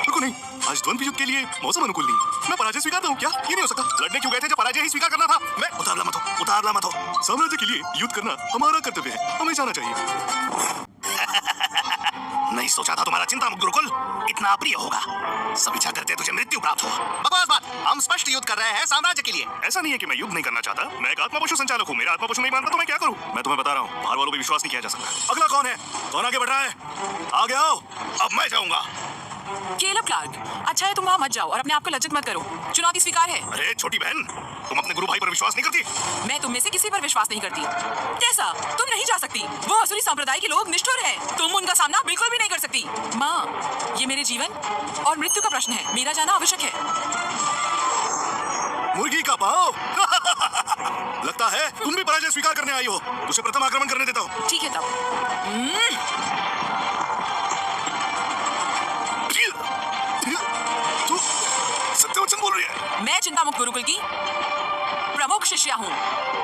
रुको नहीं, आज द्वंद्व युद्ध के लिए मौसम अनुकूल नहीं। मैं पराजय स्वीकारता हूँ क्या? ये नहीं हो सकता। लड़ने क्यों गए थे जब पराजय ही स्वीकार करना था? मैं उतावला मत हो, उतावला मत हो। साम्राज्य के लिए युद्ध करना हमारा कर्तव्य है, हमें जाना चाहिए। नहीं सोचा था तुम्हारा चिंतामुक्त गुरुकुल इतना देखना अप्रिय होगा। सब इच्छा करते हैं तुझे मृत्यु प्राप्त हो। बकवास बात। हम स्पष्ट युद्ध कर रहे हैं साम्राज्य के लिए। ऐसा नहीं है कि मैं युद्ध नहीं करना चाहता। मैं एक आत्मा पशु संचालक हूँ। मेरा आत्मा पशु नहीं मानता तो मैं क्या करूँ? मैं तुम्हें बता रहा हूँ, बाहर वालों पे विश्वास नहीं किया जा सकता। अगला कौन है? कौन आगे बढ़ रहा है? आगे आओ। अब मैं जाऊंगा। केलब क्लार्क, अच्छा है तुम वहाँ मत जाओ और अपने आप को लज्जित मत करो। चुनौती स्वीकार है। अरे छोटी बहन, तुम अपने गुरु भाई पर विश्वास नहीं करती? मैं तुम में से किसी पर विश्वास नहीं करती। कैसा? तुम नहीं जा सकती। वो असुरी संप्रदाय के लोग निष्ठुर हैं। तुम उनका सामना बिल्कुल भी नहीं कर सकती। माँ, ये मेरे जीवन और मृत्यु का प्रश्न है। मेरा जाना आवश्यक है। मुर्गी का पाँव। लगता है तुम भी पराजय स्वीकार करने आई हो। उसे प्रथम आक्रमण करने देता हूँ। ठीक है तब। तू सत्यवचन बोल रही है? मैं चिंतामुक्त गुरुकुल की प्रमुख शिष्या हूँ।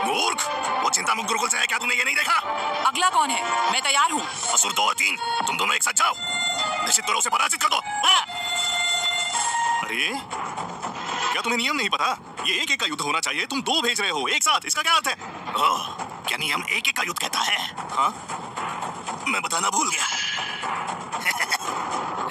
मूर्ख, वो चिंतामुक्त गुरुकुल से है क्या? तूने ये नहीं देखा? अगला कौन है? मैं तैयार हूँ। असुर 2 और 3, तुम दोनों एक साथ जाओ। निश्चित करो, उसे पराजित कर दो। अरे क्या तुम्हें नियम नहीं पता? ये एक एक का युद्ध होना चाहिए। तुम दो भेज रहे हो एक साथ, इसका क्या अर्थ है? ओह, क्या नियम एक एक का युद्ध कहता है? हाँ, मैं बताना भूल गया।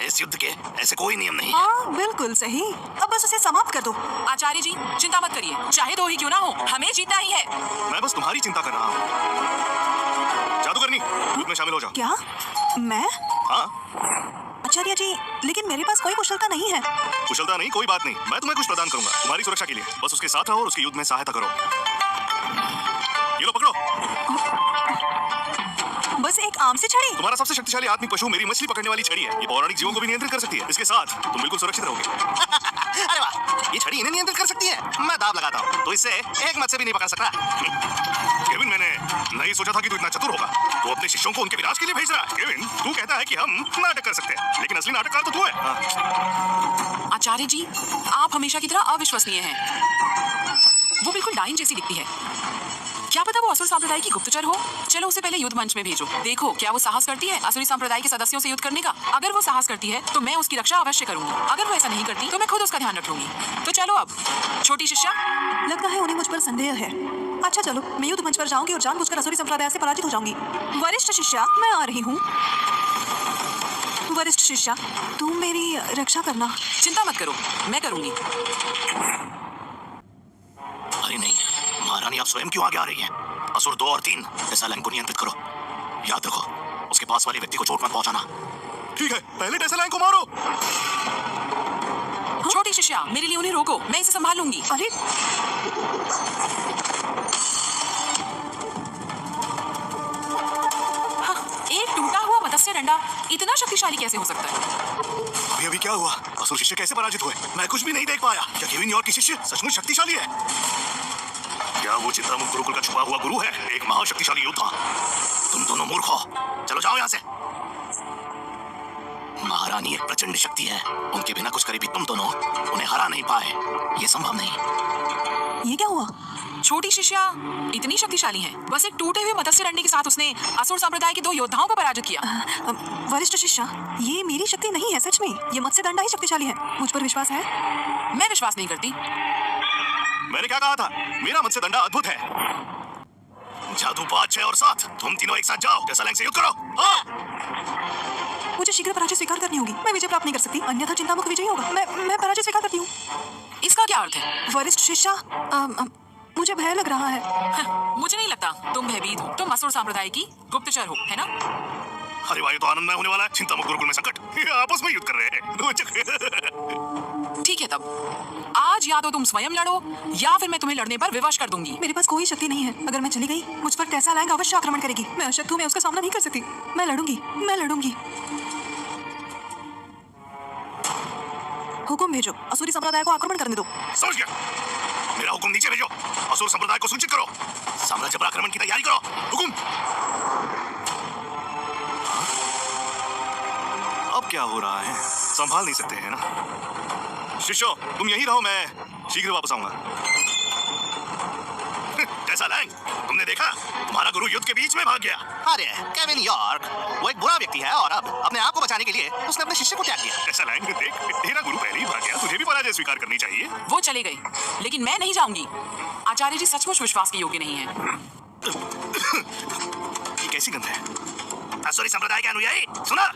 इस युद्ध के ऐसे कोई नियम नहीं है। हाँ बिल्कुल सही। अब बस उसे समाप्त कर दो। आचार्य जी, चिंता मत करिए। चाहे दो ही क्यों ना हो, हमें जीतना ही है। मैं बस तुम्हारी चिंता कर रहा हूँ। जादूगरनी, युद्ध में शामिल हो जाओ। क्या? मैं? हाँ, आचार्य जी, लेकिन मेरे पास कोई कुशलता नहीं है। कुशलता नहीं, कोई बात नहीं। मैं तुम्हें कुछ प्रदान करूंगा तुम्हारी सुरक्षा के लिए। बस उसके साथ रहो और उसके युद्ध में सहायता करो। ये लो पकड़ो। बस एक आम से छड़ी? तुम्हारा सबसे शक्तिशाली आत्मिक पशु मेरी मछली पकड़ने वाली छड़ी है। ये पौराणिक जीवों को भी नियंत्रित कर सकती है। इसके साथ तुम बिल्कुल सुरक्षित रहोगे। अरे वाह, ये छड़ी इन्हें नियंत्रित कर सकती है। मैं दाव लगाता हूँ तो इससे एक मत से भी नहीं पकड़ सकता। केविन, मैंने नहीं सोचा था कि तू इतना चतुर होगा। तू अपने शिष्यों को उनके विनाश के लिए भेज रहा है। केविन, तू कहता है कि हम नाटक कर सकते हैं, लेकिन असली नाटककार तो तू है। आचार्य जी, आप हमेशा की तरह अविश्वसनीय हैं। वो बिल्कुल डाइन जैसी दिखती है। क्या पता वो असुर संप्रदाय की गुप्तचर हो। चलो उसे पहले युद्ध मंच में भेजो। देखो क्या वो साहस करती है असुरी संप्रदाय के सदस्यों से युद्ध करने का। अगर वो साहस करती है तो मैं उसकी रक्षा अवश्य करूंगी। अगर वो ऐसा नहीं करती तो मैं खुद उसका ध्यान रखूंगी। तो चलो अब, छोटी शिष्या। लगता है उन्हें मुझ पर संदेह है। अच्छा चलो, मैं युद्ध मंच पर जाऊंगी और जानबूझकर असुरी संप्रदाय से पराजित हो जाऊंगी। वरिष्ठ शिष्या, मैं आ रही हूँ। वरिष्ठ शिष्या, तुम मेरी रक्षा करना। चिंता मत करो, मैं करूंगी। अरे नहीं, महारानी आप स्वयं क्यों आगे आ रही हैं? असुर 2 और 3, टेसालैंग को नियंत्रित करो। याद रखो, उसके पास वाले व्यक्ति को चोट मत पहुंचाना। ठीक है, पहले टेसालैंग को मारो। छोटी शिष्या, मेरे लिए उन्हें रोको, मैं इसे संभाल लूंगी। अरे हाँ, एक टूटा हुआ मत्स्य डंडा इतना शक्तिशाली कैसे हो सकता है? अभी अभी क्या हुआ? असुर शिष्य कैसे पराजित हुए? मैं कुछ भी नहीं देख पाया। क्या केविन यॉर्क की शिष्य सचमुच शक्तिशाली है? क्या वो चिंतामुक्त गुरुकुल का छुपा हुआ गुरु है, एक महाशक्तिशाली योद्धा? तुम दोनों मूर्ख हो, चलो जाओ यहाँ से। महारानी एक प्रचंड शक्ति है। उनके बिना कुछ करीबी तुम दोनों उन्हें हरा नहीं पाए। ये संभव नहीं। ये क्या हुआ? छोटी शिष्या इतनी शक्तिशाली है, बस एक टूटे हुए मत्स्य डंडे के साथ उसने असुर संप्रदाय के 2 योद्धाओं को पराजित किया। वरिष्ठ शिष्या, ये मेरी शक्ति नहीं है सच में। ये मत्स्य दंडा ही शक्तिशाली है। मुझ पर विश्वास है? मैं विश्वास नहीं करती। मैंने क्या कहा था? मेरा मत्स्य दंडा अद्भुत है। जादू 5, 6 और 7, तुम तीनों एक साथ जाओ, टेसालैंग से युद्ध करो। मुझे शीघ्र पराजय स्वीकार करनी होगी। मैं विजय प्राप्त नहीं कर सकती, अन्यथा चिंतामुक्त विजयी होगा। मैं पराजय स्वीकार करती हूँ। इसका क्या अर्थ है? वरिष्ठ शिष्या, मुझे भय लग रहा है। हाँ, मुझे नहीं लगता तुम भयभीत हो। तुम असुर संप्रदाय की गुप्तचर हो, है ना? अरे वाह, ये तो आनंदमय होने वाला है। चिंतामुक्त गुरुकुल में संकट, ये आपस में युद्ध कर रहे हैं। रोचक। ठीक है तब, आज या तो तुम स्वयं लड़ो या फिर मैं तुम्हें लड़ने पर विवश कर दूंगी। मेरे पास कोई शक्ति नहीं है। अगर मैं चली गई, मुझ पर टेसालैंग अवश्य आक्रमण करेगी। मैं अशक्त हूँ, मैं उसका सामना नहीं कर सकती। मैं लड़ूंगी, मैं लड़ूंगी। हुकुम भेजो, असुरी संप्रदाय को आक्रमण करने दो। समझ गया। मेरा हुक्म नीचे भेजो, असुर संप्रदाय को सूचित करो, साम्राज्य पर आक्रमण की तैयारी करो। हुकुम। अब क्या हो रहा है? संभाल नहीं सकते हैं ना? शिष्यों, तुम यहीं रहो, मैं शीघ्र वापस आऊंगा। टेसालैंग, तुमने देखा? तुम्हारा गुरु युद्ध के बीच में भाग गया। अरे केविन यॉर्क, वो एक बुरा व्यक्ति है और अब अपने आप को बचाने के लिए उसने अपने शिष्य को त्याग दिया। टेसालैंग, देख, तेरा गुरु पहले ही भाग गया, तुझे भी पराजय स्वीकार करनी चाहिए। वो चले गए, लेकिन मैं नहीं जाऊंगी। आचार्य जी सचमुच विश्वास के योग्य नहीं है। ये कैसी गंध है? असुरी संप्रदाय के अनुयायी, सुना?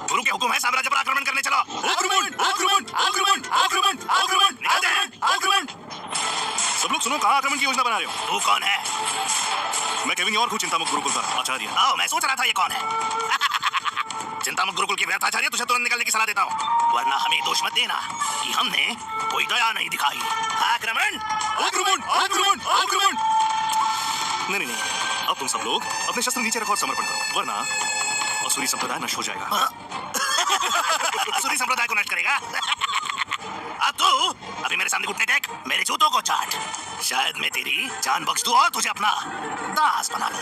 गुरु के हुक्म है, साम्राज्य पर आक्रमण करने चलो। आक्रमण की योजना बना रहे हो? तू कौन है? मैं केविन यॉर्क हूँ, चिंतामुक्त गुरुकुल का आचार्य। आओ, मैं सोच रहा था ये कौन है। चिंतामुक्त गुरुकुल के व्यर्थाचार्य, तुझे तुरंत निकलने की सलाह देता हूँ, वरना हमें दोष मत देना कि हमने कोई दया नहीं दिखाई। आक्रमण! आक्रमण! आक्रमण! आक्रमण! नहीं नहीं नहीं, अब तुम सब लोग अपने शस्त्र नीचे रखो और समर्पण करो, वरना असुरी संप्रदाय नष्ट हो जाएगा। असुरी संप्रदाय को नष्ट करेगा? अब तू अभी मेरे सामने घुटने टेक, मेरे जूतों को चाट, शायद मैं तेरी जान बख्श दूं और तुझे अपना दास बना लूं।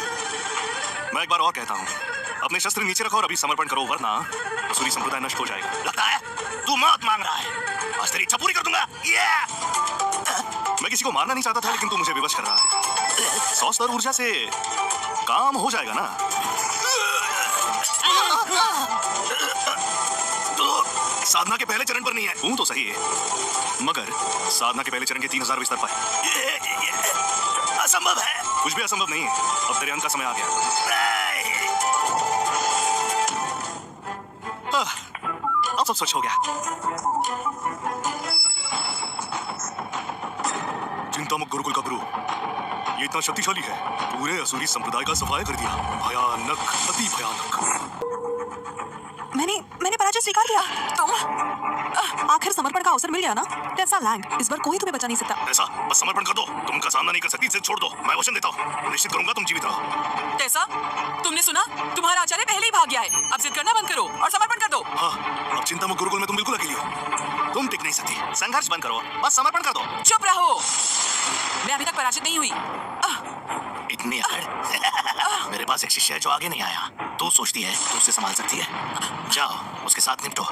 मैं एक बार और कहता हूँ, अपने शस्त्र नीचे रखो और अभी समर्पण करो, वरना असुरी संप्रदाय नष्ट हो जाएगा। लगता है तू मौत मांग रहा है, आज तेरी इच्छा पूरी कर दूंगा। मैं किसी को मारना नहीं चाहता था, लेकिन तू मुझे विवश कर रहा है। 100 स्तर ऊर्जा से काम हो जाएगा ना? तू साधना के पहले चरण पर नहीं है। हूँ तो सही है, मगर साधना के पहले चरण के 3000 विस्तर पाए। ये असंभव है। कुछ भी असंभव नहीं है, अब तेरे अंत का समय आ गया। नहीं। अब सब स्वच्छ हो गया। चिंतामुक्त गुरुकुल का गुरु ये इतना शक्तिशाली है, पूरे असुरी संप्रदाय का सफाया कर दिया। भयानक, अति भयानक। मैंने पराजय स्वीकार किया। तुम आखिर समर्पण का अवसर मिल गया ना? टेसा लैंग, इस बार कोई तुम्हें बचा नहीं सकता। ऐसा बस समर्पण कर दो, तुम उनका सामना नहीं कर सकती, इसे छोड़ दो। मैं वचन देता हूँ, निश्चित करूंगा तुम जीवित रहो। टेसा, तुमने सुना? तुम्हारा आचार्य पहले ही भाग गया है। अब जिद करना बंद करो और समर्पण कर दो। हाँ, अब चिंतामुक्त गुरुकुल में तुम बिल्कुल अकेली हो, तुम टिक नहीं सकती। संघर्ष बंद करो, बस समर्पण कर दो। चुप रहो, मैं अभी तक पराजित नहीं हुई। इतनी अकड़। मेरे पास एक शिष्य है जो आगे नहीं आया। तू सोचती है तू उसे संभाल सकती है? जाओ, उसके साथ निपटो।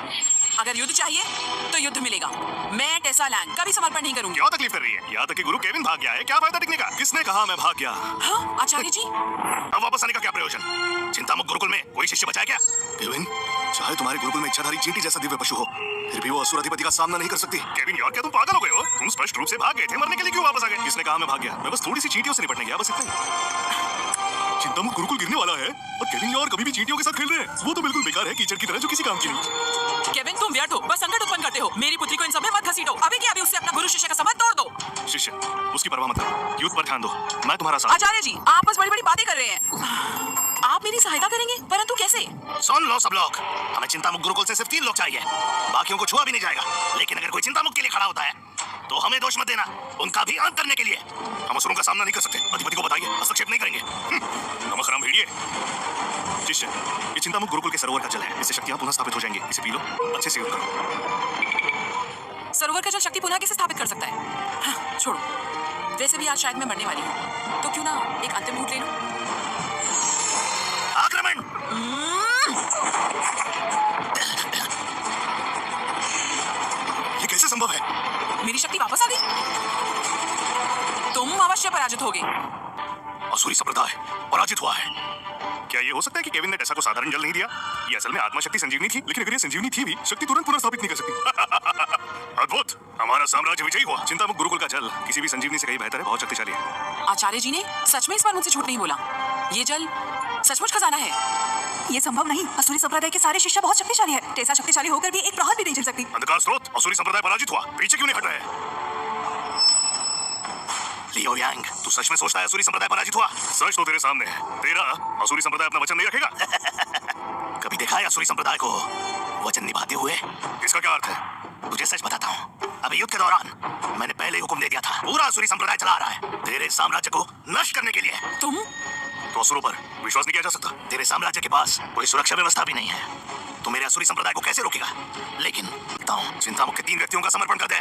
अगर युद्ध चाहिए तो युद्ध मिलेगा। मैं टेसा लैंग कभी समर्पण नहीं करूंगी। क्या तकलीफ कर रही है? यहाँ तक कि गुरु केविन भाग गया है, क्या फायदा टिकने का? किसने कहा मैं भाग गया? हाँ, आचार्य जी। अब वापस आने का क्या प्रयोजन? चिंतामुक्त गुरुकुल में कोई शिष्य बचा क्या? केविन, चाहे तुम्हारे गुरुकुल में इच्छाधारी चींटी जैसा दिव्य पशु हो, फिर भी वो असुर अधिपति का सामना नहीं कर सकती। केविन यार, क्या तुम पागल हो गए हो? तुम स्पष्ट रूप से भाग गए थे, मरने के लिए क्यों वापस आ गए? किसने कहा मैं भाग गया? मैं बस थोड़ी सी चींटियों से निपटने गया, बस इतना ही। चिंतामुक्त गुरुकुल गिरने वाला है और केविन यार कभी भी चींटियों के साथ खेल रहे हैं। वो तो बिल्कुल बेकार है, कीचड़ की तरह जो किसी काम की नहीं। केविन, तुम व्यर्थ हो, बस संकट उत्पन्न करते हो। मेरी पुत्री को इन सब में मत घसीटो। अभी के अभी उससे अपना गुरु शिष्य का संबंध तोड़ दो। शिष्य, उसकी परवाह मत करो, युद्ध पर ध्यान दो, मैं तुम्हारा साथ। आचार्य जी, आप बस बड़ी बड़ी बातें कर रहे हैं। आप मेरी सहायता करेंगे, परंतु कैसे? सुन लो सब लोग, हमें चिंतामुक्त गुरुकुल से सिर्फ 3 लोग चाहिए, बाकियों को छुआ भी नहीं जाएगा। लेकिन अगर कोई चिंतामुक्त के लिए खड़ा होता है तो हमें दोष मत देना, उनका भी अंत करने के लिए। हम असुरों का सामना नहीं कर सकते, अधिपति को बताइए, हस्तक्षेप नहीं करेंगे। नमक राम भेड़िए। शिष्य, ये चिंतामुक्त गुरुकुल के सरोवर का जल है, इससे शक्तियां पुनः स्थापित हो जाएंगी, इसे पी लो, अच्छे से यूज करो। सरोवर का जल शक्ति पुनः कैसे स्थापित कर सकता है? हाँ, छोड़ो, वैसे भी आज शायद मैं मरने वाली हूँ, तो क्यों ना एक अंतिम घूंट ले लूं? आक्रमण! ये कैसे संभव है? मेरी शक्ति वापस आ गई। तुम अवश्य पराजित होगे। असुरी संप्रदाय पराजित हुआ है। क्या ये हो सकता है कि केविन ने टेसा को साधारण जल नहीं दिया? ये असल में आत्मा शक्ति संजीवनी थी, लेकिन अगर ये संजीवनी थी भी, शक्ति तुरंत पुनः स्थापित नहीं कर सकती। अद्भुत, हमारा साम्राज्य विजयी हुआ। चिंतामुक्त गुरुकुल का जल किसी भी संजीवनी से कहीं बेहतर है, बहुत शक्तिशाली है। आचार्य जी ने सच में इस बार मुझसे झूठ नहीं बोला। ये जल सचमुच खजाना है। ये संभव नहीं। असुरी संप्रदाय के सारे शिष्य बहुत शक्तिशाली है। टेसा शक्तिशाली होकर भी एक प्रहर भी नहीं झेल सकती। अंधकार स्रोत, असुरी संप्रदाय पराजित हुआ, पीछे क्यों नहीं हट रहे? लियो यांग, तू सच में सोचता है असुरी संप्रदाय पराजित हुआ? सच तो तेरे सामने है। तेरा असुरी संप्रदाय अपना वचन नहीं रखेगा। कभी देखा है असुरी संप्रदाय को वचन निभाते हुए? इसका क्या अर्थ है? तुझे सच बताता हूँ, अभी युद्ध के दौरान मैंने पहले ही हुक्म दे दिया था। पूरा असुरी संप्रदाय चला रहा है तेरे साम्राज्य को नष्ट करने के लिए। तुम तो असुरों पर विश्वास नहीं किया जा सकता। तेरे साम्राज्य के पास कोई सुरक्षा व्यवस्था भी नहीं है, तो मेरे असुरी संप्रदाय को कैसे रोकेगा? लेकिन बताऊं, चिंतामुक्त के 3 व्यक्तियों का समर्पण कर दे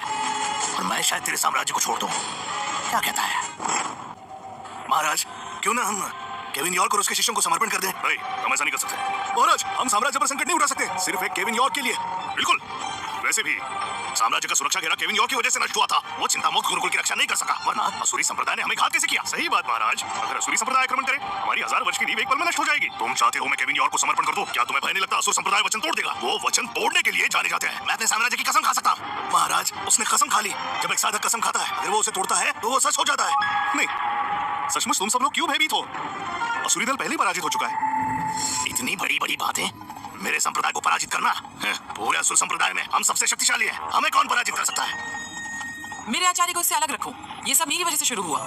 और मैं शायद तेरे साम्राज्य को छोड़ दूं। क्या कहता है महाराज? क्यों ना हम केविन यॉर्क और उसके शिष्यों को समर्पण कर दें? नहीं, हम ऐसा नहीं कर सकते महाराज। हम साम्राज्य पर संकट नहीं उठा सकते, सिर्फ एक केविन यॉर्क के लिए। बिल्कुल, वैसे भी साम्राज्य का सुरक्षा घेरा केविन यॉर्क की वजह से नष्ट हुआ था। वो चिंतामुक्त गुरुकुल की रक्षा नहीं कर सका, वरना असुरी संप्रदाय ने हमें घात कैसे किया? सही बात महाराज, अगर असुरी संप्रदाय आक्रमण करे, हमारी 1000 वर्ष की नींव एक पल में नष्ट हो जाएगी। तुम चाहते हो मैं केविन यॉर्क को समर्पण कर दूं? क्या तुम्हें भय नहीं लगता असुर संप्रदाय वचन तोड़ देगा? वो वचन तोड़ने के लिए जाने जाते हैं। मैं अपने साम्राज्य की कसम खा सकता हूँ। महाराज, उसने कसम खा ली। जब एक साधक कसम खाता है, अगर वो उसे तोड़ता है तो वो सच हो जाता है। नहीं, सचमुच तुम सब लोग क्यों भयभीत हो? असुरी दल पहले ही पराजित हो चुका है। इतनी बड़ी बड़ी बातें, मेरे संप्रदाय को पराजित करना है। पूरे असुर संप्रदाय में हम सबसे शक्तिशाली हैं, हमें कौन पराजित कर सकता है? मेरे आचार्य को इससे अलग रखो। ये सब मेरी वजह से शुरू हुआ।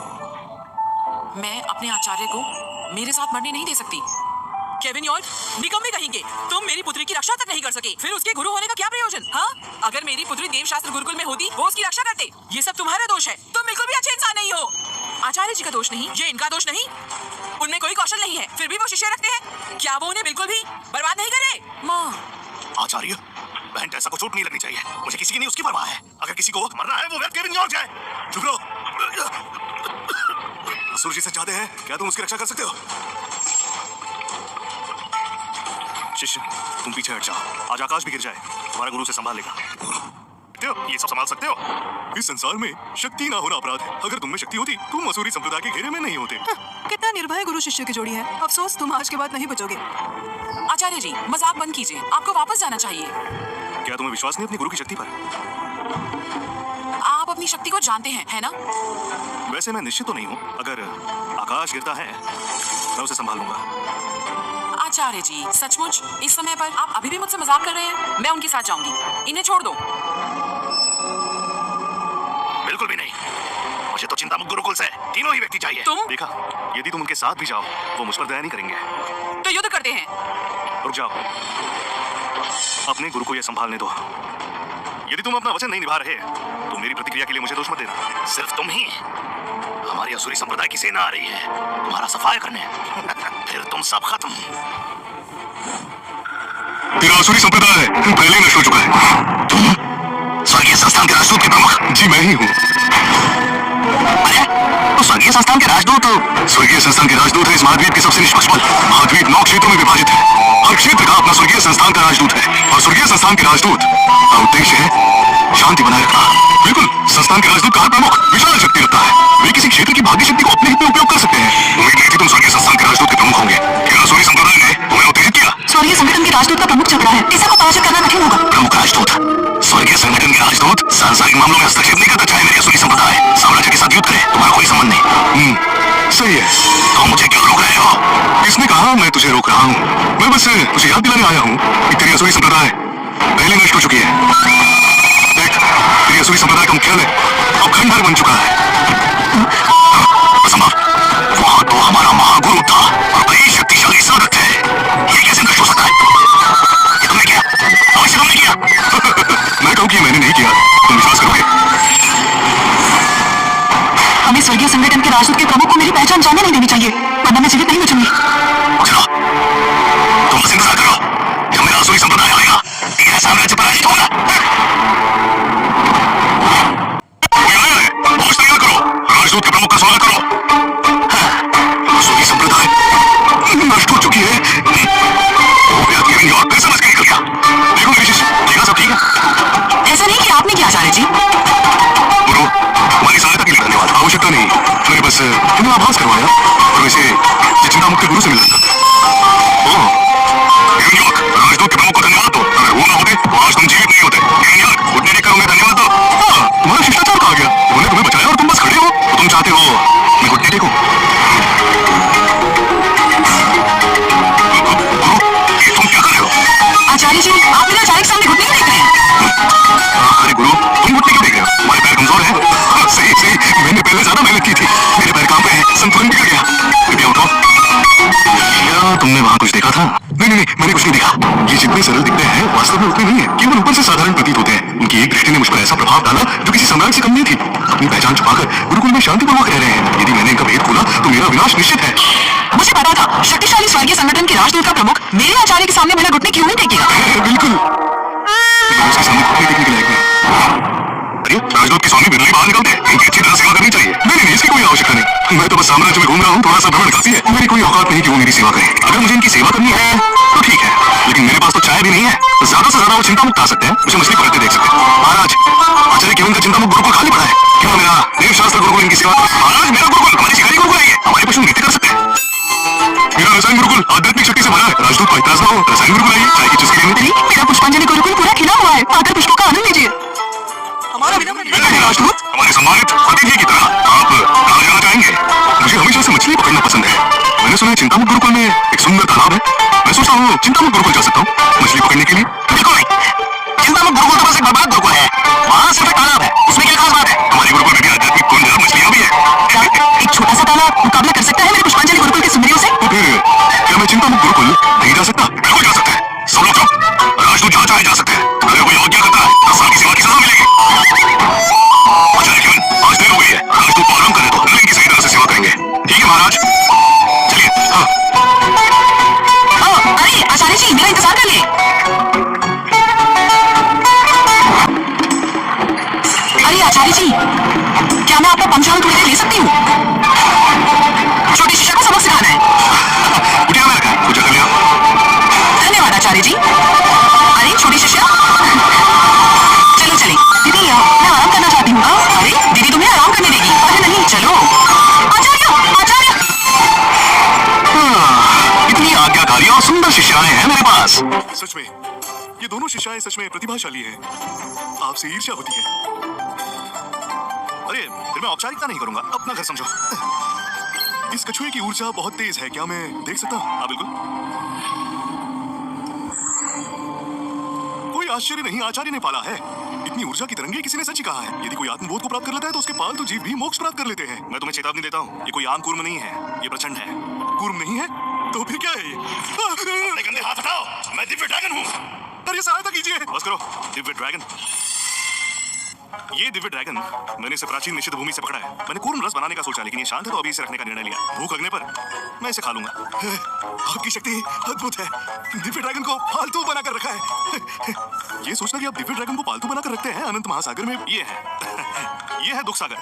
मैं अपने आचार्य को मेरे साथ मरने नहीं दे सकती। केविन यॉर्क, निकम्मे कहेंगे, तुम मेरी पुत्री की रक्षा तक नहीं कर सके, फिर उसके गुरु होने का क्या प्रयोजन? हाँ, अगर मेरी पुत्री देवशास्त्र गुरुकुल में होती, वो उसकी रक्षा करते। ये सब तुम्हारा दोष है, तुम बिल्कुल भी अच्छे इंसान नहीं हो। आचार्य जी का दोष नहीं, ये इनका दोष नहीं। उनमें कोई कौशल नहीं है, फिर भी वो शिष्य रखते हैं। क्या वो उन्हें बिल्कुल भी बर्बाद नहीं करे? माँ, आचार्य, बहन टेसा को चोट नहीं लगनी चाहिए। मुझे किसी की नहीं उसकी परवाह है। अगर किसी को मरना है वो व्यक्ति केविन यॉर्क है। चुप रहो। असुर जी से चाहते हैं, क्या तुम उसकी रक्षा कर सकते हो? शिष्य, तुम पीछे हट जाओ। आज आकाश भी गिर जाए, तुम्हारा गुरु से संभाल लेगा। ये सब संभाल सकते हो? इस संसार में शक्ति ना होना अपराध है। अगर तुम में शक्ति होती, तुम असुरी संप्रदाय के घेरे में नहीं होते। कितना निर्भय गुरु शिष्य की जोड़ी है। अफसोस तुम आज के बाद नहीं बचोगे। आचार्य जी, मजाक बंद कीजिए, आपको वापस जाना चाहिए। क्या तुम्हें विश्वास नहीं अपने गुरु की शक्ति पर? आप अपनी शक्ति को जानते हैं, है ना? वैसे मैं निश्चित तो नहीं हूँ। अगर आकाश गिरता है, मैं उसे संभालूंगा। आचार्य जी, सचमुच इस समय पर आप अभी भी मुझसे मजाक कर रहे हैं? मैं उनके साथ जाऊंगी, इन्हें छोड़ दो। बिल्कुल भी नहीं। मुझे तो चिंतामुक्त गुरुकुल से तीनों ही व्यक्ति चाहिए। तुम? देखा, यदि तुम उनके साथ भी जाओ, वो मुझ पर दया नहीं करेंगे। तो युद्ध करते हैं। रुक जाओ, अपने गुरु को यह संभालने दो। यदि तुम अपना वचन नहीं निभा रहे, तो मेरी प्रतिक्रिया के लिए मुझे दोष मत देना। सिर्फ तुम ही, हमारी असुरी संप्रदाय की सेना आ रही है तुम्हारा सफाया करने। फिर तुम सब खत्म। तेरा असुरी संप्रदाय पहले नष्ट हो चुका है। तुम स्वर्गीय संस्थान के राजदूत के प्रमुख? जी मैं ही हूँ। अरे तो स्वर्गीय संस्थान के राजदूत है इस महाद्वीप के सबसे निष्पक्ष बल। महाद्वीप 9 क्षेत्रों में विभाजित है। हर क्षेत्र का अपना स्वर्गीय संस्थान का राजदूत है, और स्वर्गीय संस्थान के राजदूत का उद्देश्य है शांति बनाए रखना। बिल्कुल, संस्थान के राजदूत का हर प्रमुख विशाल शक्ति रखता है। वे किसी क्षेत्र की भाग्य शक्ति को अपने हित में उपयोग कर सकते हैं। उम्मीद नहीं थी तुम स्वर्गीय संस्थान के राजदूत के प्रमुख होंगे। क्या असुरी संप्रदाय ने तुम्हें उत्तेजित किया? स्वर्गीय संगठन के राजदूत का प्रमुख चल रहा है, इसे को पराजित करना कठिन होगा। प्रमुख राजदूत, स्वर्गीय संगठन के राजदूत सांसारिक मामलों में हस्तक्षेप नहीं करता, चाहे मेरी असुरी संप्रदाय साम्राज्य के साथ युद्ध करे, तुम्हारा कोई संबंध नहीं। सही है। तो मुझे क्यों रोक रहे हो? किसने कहा मैं तुझे रोक रहा हूँ? मैं बस तुझे याद दिलाने आया हूँ कि तेरी असुरी संप्रदाय पहले नष्ट हो चुकी है। देख, तेरी असुरी संप्रदाय का मुख्यालय अब खंडहर बन चुका है। असंभव, वहाँ तो हमारा महागुरु था और बड़ी शक्तिशाली साधक है। ये कैसे नष्ट हो सकता है? ये तुमने किया? अवश्य तुमने किया। मैं कहूँ कि मैंने नहीं किया, तुम विश्वास करोगे? हमें स्वर्गीय संगठन के राजदूत के प्रमुख को मेरी पहचान जानने नहीं देनी चाहिए, वरना मैं जीवित नहीं बचूंगी। चलो, तुम बस इंतजार करो। जब मेरा असुरी संप्रदाय आएगा, तेरा साम्राज्य पराजित होगा। कोई आया है? पहुंच तैयार करो, राजदूत के प्रमुख का स्वागत करो। हाँ, असुरी संप्रदाय नष्ट हो चुकी है। हो गया केविन यॉर्क, फिर समझ के निकल गया। देखो मेरी शिष्य, देखा सब ठीक है? ऐसा नहीं कि आपने किया आचार्य जी। गुरु, तुम्हारी सहायता के लिए धन्यवाद। आवश्यकता नहीं, मैंने बस तुम्हें आभास करवाया। और वैसे ये चिंता मुक्त गुरु से मिला था। ओह, केविन यॉर्क, राजदूत के प्रमुख को धन्यवाद दो। अगर वो ना होते तो आज तुम जीवित नहीं होते। केविन यॉर्क, उठने देकर उन्हें धन्यवाद दो। हाँ, तुम्हारा शिष्टाचार कहा गया। उन्होंने तुम्हें बचाया और तुम बस खड़े हो। तो तुम चाहते हो मैं घुटने टेकूं? गुरु, तुम क्या कर रहे हो? आचार्य जी, आप मेरे आचार्य के सामने घुटने क्यों टेक रहे हैं? अरे गुरु, तुम घुटने क्यों टेक रहे हो? तुम्हारे पैर कमजोर हैं। हाँ, सही सही, मैंने पहले ज्यादा मेहनत की थी, मेरे पैर काम पे हैं, संतुलन बिगड़ गया। कृपया उठो। क्या तुमने वहाँ कुछ देखा था? नहीं नहीं नहीं, मैंने कुछ नहीं देखा। ये जितने सरल दिखते हैं वास्तव में उतने नहीं है, केवल ऊपर से साधारण प्रतीत होते हैं। उनकी एक दृष्टि ने मुझ पर ऐसा प्रभाव डाला जो किसी सम्राट से कम नहीं थी। अपनी पहचान छुपाकर गुरुकुल में शांतिपूर्वक रह रहे हैं। यदि मैंने इनका भेद खोला तो मेरा विनाश निश्चित है। मुझे पता था शक्तिशाली स्वर्गीय संगठन के राजदूत का प्रमुख मेरे आचार्य के सामने मेरा घुटने क्यों नहीं टेकेगा। बिल्कुल, लेकिन उसके सामने घुटने टेकने के लायक नहीं। अरे राजदूत के स्वामी बिरले बाहर निकलते हैं, इनकी अच्छी तरह सेवा करनी चाहिए। नहीं, इसकी कोई आवश्यकता नहीं। मैं तो बस साम्राज्य में घूम रहा हूँ, थोड़ा सा भ्रमण काफी है। मेरी कोई औकात नहीं कि वो मेरी सेवा करें। अगर मुझे इनकी सेवा करनी है तो ठीक है, लेकिन मेरे पास तो चाय भी नहीं है। ज्यादा से ज्यादा वो चिंता मुक्त आ सकते हैं, मुझे मछली पकड़ते देख सकते हैं। महाराज, आचार्य केविन का चिंता मुक्त गुरुकुल खाली पड़ा है। क्यों मेरा देवशास्त्र गुरुकुल इनकी सेवा? महाराज, मेरा गुरुकुल हमारी शिकारी गुरुकुल है, हमारे पशु नृत्य कर सकते हैं। मेरा रसायन गुरुकुल आध्यात्मिक शक्ति से भरा है। राजदूत को इतना हो, रसायन गुरुकुल आइए, चाय की चुस्की लेने। मेरा पुष्पांजलि गुरुकुल पूरा खिला हुआ है, आकर पुष्पों का आनंद लीजिए। हमारा राजदूत, हमारे सम्मानित अतिथि की तरह आप कहाँ जाना चाहेंगे? मुझे हमेशा से मछली पकड़ना पसंद है। मैंने सुना है चिंतामुक्त गुरुकुल में एक सुंदर तालाब है। मैं सोचता हूँ चिंतामुक्त गुरुकुल जा सकता हूँ मछली पकड़ने के लिए। बिल्कुल नहीं, चिंतामुक्त गुरुकुल तो बस एक बर्बाद गुरुकुल है। वहाँ सिर्फ एक तालाब है, उसमें क्या खास बात है? हमारी शिष्याएं हैं मेरे पास। सच में ये दोनों शिष्याएं सच में प्रतिभाशाली हैं। आपसे ईर्ष्या होती है। अरे फिर मैं औपचारिकता नहीं करूंगा, अपना घर समझो। इस कछुए की ऊर्जा बहुत तेज है, क्या मैं देख सकता हूँ? हाँ बिल्कुल। कोई आश्चर्य नहीं, आचार्य ने पाला है। इतनी ऊर्जा की तरंगे किसी ने सच ही कहा है। यदि कोई आत्मबोध को प्राप्त कर लेता है तो उसके पालतू जीव भी मोक्ष प्राप्त कर लेते हैं। मैं तुम्हें चेतावनी देता हूँ, ये कोई आम कूर्म नहीं है, ये प्रचंड है। कूर्म नहीं है तो फिर क्या है ये? अपने गंदे हाथ हटाओ, मैं दिव्य ड्रैगन हूँ। अरे सहायता कीजिए। बस करो। दिव्य ड्रैगन, ये दिव्य ड्रैगन मैंने इसे प्राचीन निषिद्ध भूमि से पकड़ा है। मैंने कूर्म रस बनाने का सोचा, लेकिन ये शांत है तो अभी इसे रखने का निर्णय लिया। भूख लगने पर मैं इसे खा लूंगा। आपकी शक्ति अद्भुत है। दिव्य ड्रैगन को पालतू बनाकर रखा है। ये सोचना कि आप दिव्य ड्रैगन को पालतू बनाकर रखते हैं अनंत महासागर में, ये है ये है दुख सागर।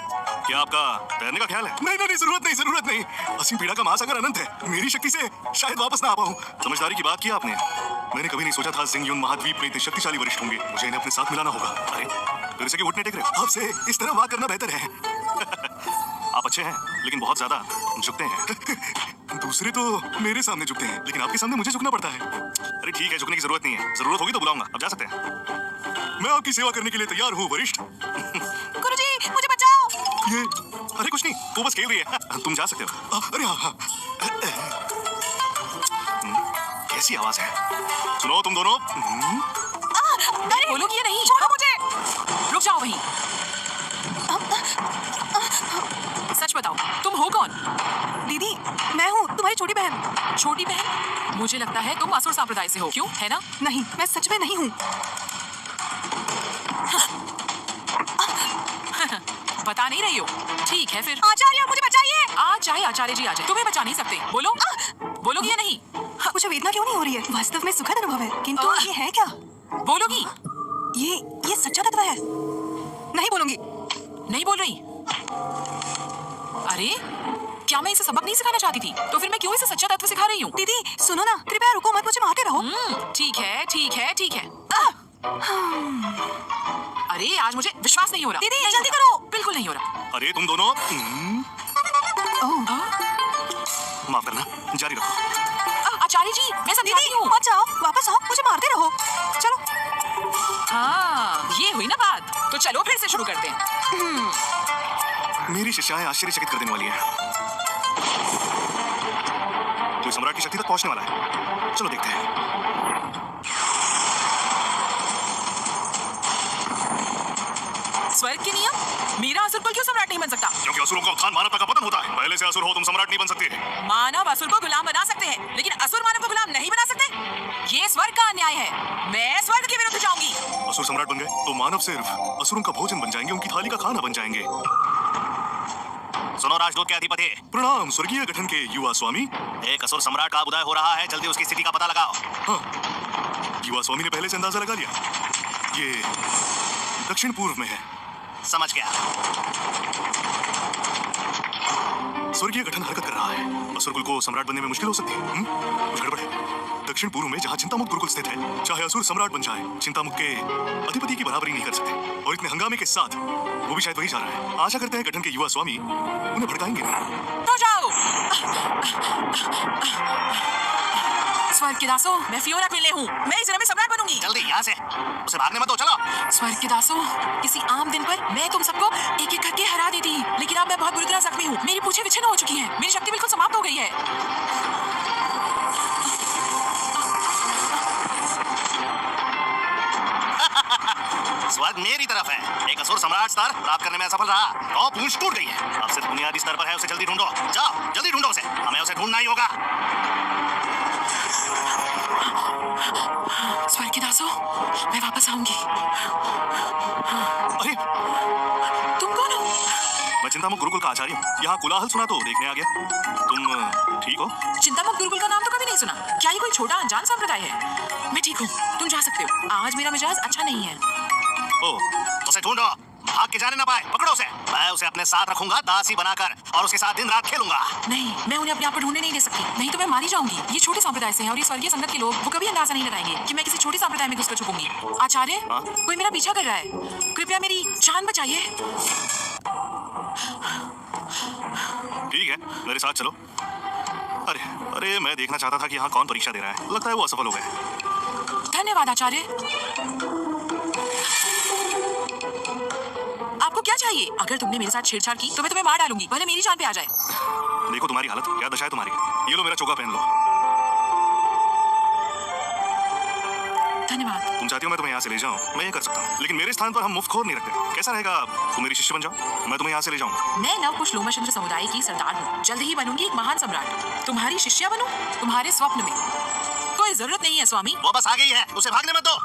क्या आपका तैरने का ख्याल है? नहीं नहीं, जरूरत नहीं। असीम पीड़ा का महासागर अनंत है। मेरी शक्ति से शायद वापस ना आ पाऊं। समझदारी की बात की आपने। मैंने कभी नहीं सोचा था जिंगयुन महाद्वीप में इतने शक्तिशाली वरिष्ठ होंगे। मुझे इन्हें अपने साथ मिलाना होगा। अरे फिर से घुटने टेक रहे। आपसे इस तरह बात करना बेहतर है। आप अच्छे हैं लेकिन बहुत ज्यादा झुकते हैं। दूसरे तो मेरे सामने झुकते हैं, लेकिन आपके सामने मुझे झुकना पड़ता है। अरे ठीक है, झुकने की जरूरत नहीं है। जरूरत होगी तो बुलाऊंगा। अब जा सकते हैं। मैं आपकी सेवा करने के लिए तैयार हूँ वरिष्ठ। गुरुजी मुझे बचाओ। ये अरे कुछ नहीं, वो बस खेल रही है। तुम जा सकते हो। अरे हाँ। कैसी आवाज है? सुनो तुम दोनों। बोलोगी या नहीं? छोड़ो मुझे। रुक जाओ वहीं। सच बताओ, तुम हो कौन? दीदी मैं हूँ तुम्हारी छोटी बहन। छोटी बहन? मुझे लगता है तुम असुर संप्रदाय से हो। क्यों, है ना? नहीं, मैं सच में नहीं हूँ। बता नहीं रही हो? ठीक है फिर। आचार्य मुझे बचाइए। आज चाहे आचार्य जी आ जाए, तुम्हें बचा नहीं सकते। बोलो, बोलोगी या नहीं? मुझे वेदना क्यों नहीं हो रही है? वास्तव में सुखद अनुभव है, किंतु ये है क्या? बोलोगी? ये सच्चा तत्व है। नहीं बोलूंगी। नहीं बोल रही? अरे क्या मैं इसे सबक नहीं सिखाना चाहती थी? तो फिर मैं क्यों इसे सच्चा तत्व सिखा रही हूँ? दीदी सुनो ना, कृपया रुको मत, मुझे मारते रहो। ठीक है। अरे आज मुझे विश्वास नहीं हो रहा। दीदी नहीं जल्दी हो रहा। करो। बिल्कुल नहीं हो रहा। अरे तुम दोनों। ओह, माफ करना, जारी रखो। आचार्य जी मैं समझाती दीदी हूँ। मत जाओ, वापस आओ, मुझे मारते रहो। चलो। हाँ ये हुई ना बात, तो चलो फिर से शुरू करते हैं। मेरी शिष्याएं आश्चर्यचकित कर देने वाली हैं। तो सम्राट की शक्ति तक पहुंचने वाला है। चलो देखते हैं। स्वर्ग के नियम? मेरा असुर कुल क्यों सम्राट नहीं बन सकता? क्योंकि असुरों का उत्थान मानवता का पतन होता है। पहले से असुर हो तुम सम्राट नहीं बन सकते। मानव असुर को गुलाम बना सकते हैं, लेकिन असुर मानव को गुलाम नहीं बना सकते। ये स्वर्ग का अन्याय है। मैं स्वर्ग के विरुद्ध जाऊंगी। असुर सम्राट बन गए तो मानव सिर्फ असुरों का भोजन बन जाएंगे, उनकी थाली का खाना बन जाएंगे। सुनो राजदूत के अधिपति, प्रणाम स्वर्गीय गठन के युवा स्वामी। एक असुर सम्राट का उदय हो रहा है, जल्दी उसकी स्थिति का पता लगाओ। हाँ, युवा स्वामी ने पहले से अंदाजा लगा लिया। ये दक्षिण पूर्व में है। समझ गया। स्वर्गीय गठन हरकत कर रहा है। असुरकुल को सम्राट बनने में मुश्किल हो सकती है। कुछ गड़बड़ है। दक्षिण पूर्व में जहाँ चिंतामुक्त गुरुकुल स्थित है, चाहे असुर सम्राट बन जाए, चिंतामुक्त के अधिपति की बराबरी नहीं कर सकते। और इतने हंगामे के साथ वो भी शायद वही जा रहा है। आशा करते हैं गठन के युवा स्वामी उन्हें भड़काएंगे नहीं। तो जाओ। स्वर्ग के दासों, मैं फियोना पिल्ले हूँ। मैं इस में सम्राट बनूंगी। जल्दी यहाँ से, उसे भागने मत दो, चलो। स्वर्ग के दासों, किसी आम दिन पर मैं तुम सबको एक एक करके हरा देती, लेकिन अब मैं बहुत बुरी तरह जख्मी हूँ। मेरी पूंछें विच्छिन्न हो चुकी हैं। मेरी शक्ति बिल्कुल समाप्त हो गई है। स्वर्ग मेरी तरफ है। एक असुर सम्राट स्तर प्राप्त करने में असफल रहा तो पूंछ टूट गई है। अब सिर्फ बुनियादी स्तर पर है, उसे जल्दी ढूंढो। जाओ जल्दी ढूंढो उसे, हमें उसे ढूंढना ही होगा। स्वर्ग के दासों, मैं वापस आऊंगी। अरे तुम कौन हो? मैं चिंतामुक्त गुरुकुल का आचार्य हूँ। यहाँ कोलाहल सुना तो देखने आ गया। तुम ठीक हो? चिंतामुक्त गुरुकुल का नाम तो कभी नहीं सुना। क्या ये कोई छोटा अनजान संप्रदाय है? मैं ठीक हूँ, तुम जा सकते हो। आज मेरा मिजाज अच्छा नहीं है। ओ, उसे ढूंढो, भाग के जाने ना पाए। पकड़ो उसे। मैं उसे अपने साथ रखूंगा दासी बनाकर, और उसके साथ दिन रात खेलूंगा। नहीं, मैं उन्हें अपने आप पर ढूंढने नहीं दे सकती, नहीं तो मैं मारी जाऊंगी। ये छोटे संप्रदाय से हैं और ये स्वर्गीय संगत के लोग, वो कभी अंदाजा नहीं लगाएंगे कि मैं किसी छोटे संप्रदाय में घुसकर छुपूंगी। आचार्य, कोई मेरा पीछा कर रहा है। कृपया मेरी जान बचाइए। ठीक है, मेरे साथ चलो। अरे अरे मैं देखना चाहता था कि यहाँ कौन परीक्षा दे रहा है। लगता है वो असफल हो गए। धन्यवाद आचार्य। आपको क्या चाहिए? अगर तुमने मेरे साथ छेड़छाड़ की तो मैं तुम्हें मार डालूंगी, भले मेरी जान पे आ जाए। देखो तुम्हारी हालत, क्या दशा है तुम्हारी। ये लो मेरा चोगा पहन लो। धन्यवाद। तुम चाहती हो मैं तुम्हें यहाँ से ले जाऊँ, मैं ये कर सकता हूँ, लेकिन मेरे स्थान पर हम मुफ्तखोर नहीं रखते। कैसा रहेगा तुम मेरी शिष्य बन जाओ, मैं तुम्हें यहाँ से ले जाऊंगा। मैं नवपुष लोमचंद्र समुदाय की सरदार हूँ। जल्द ही बनूंगी एक महान सम्राट। तुम्हारी शिष्या बनूं? तुम्हारे स्वप्न में? कोई जरूरत नहीं है स्वामी। वो बस आ गई है, उसे भागने मत दो।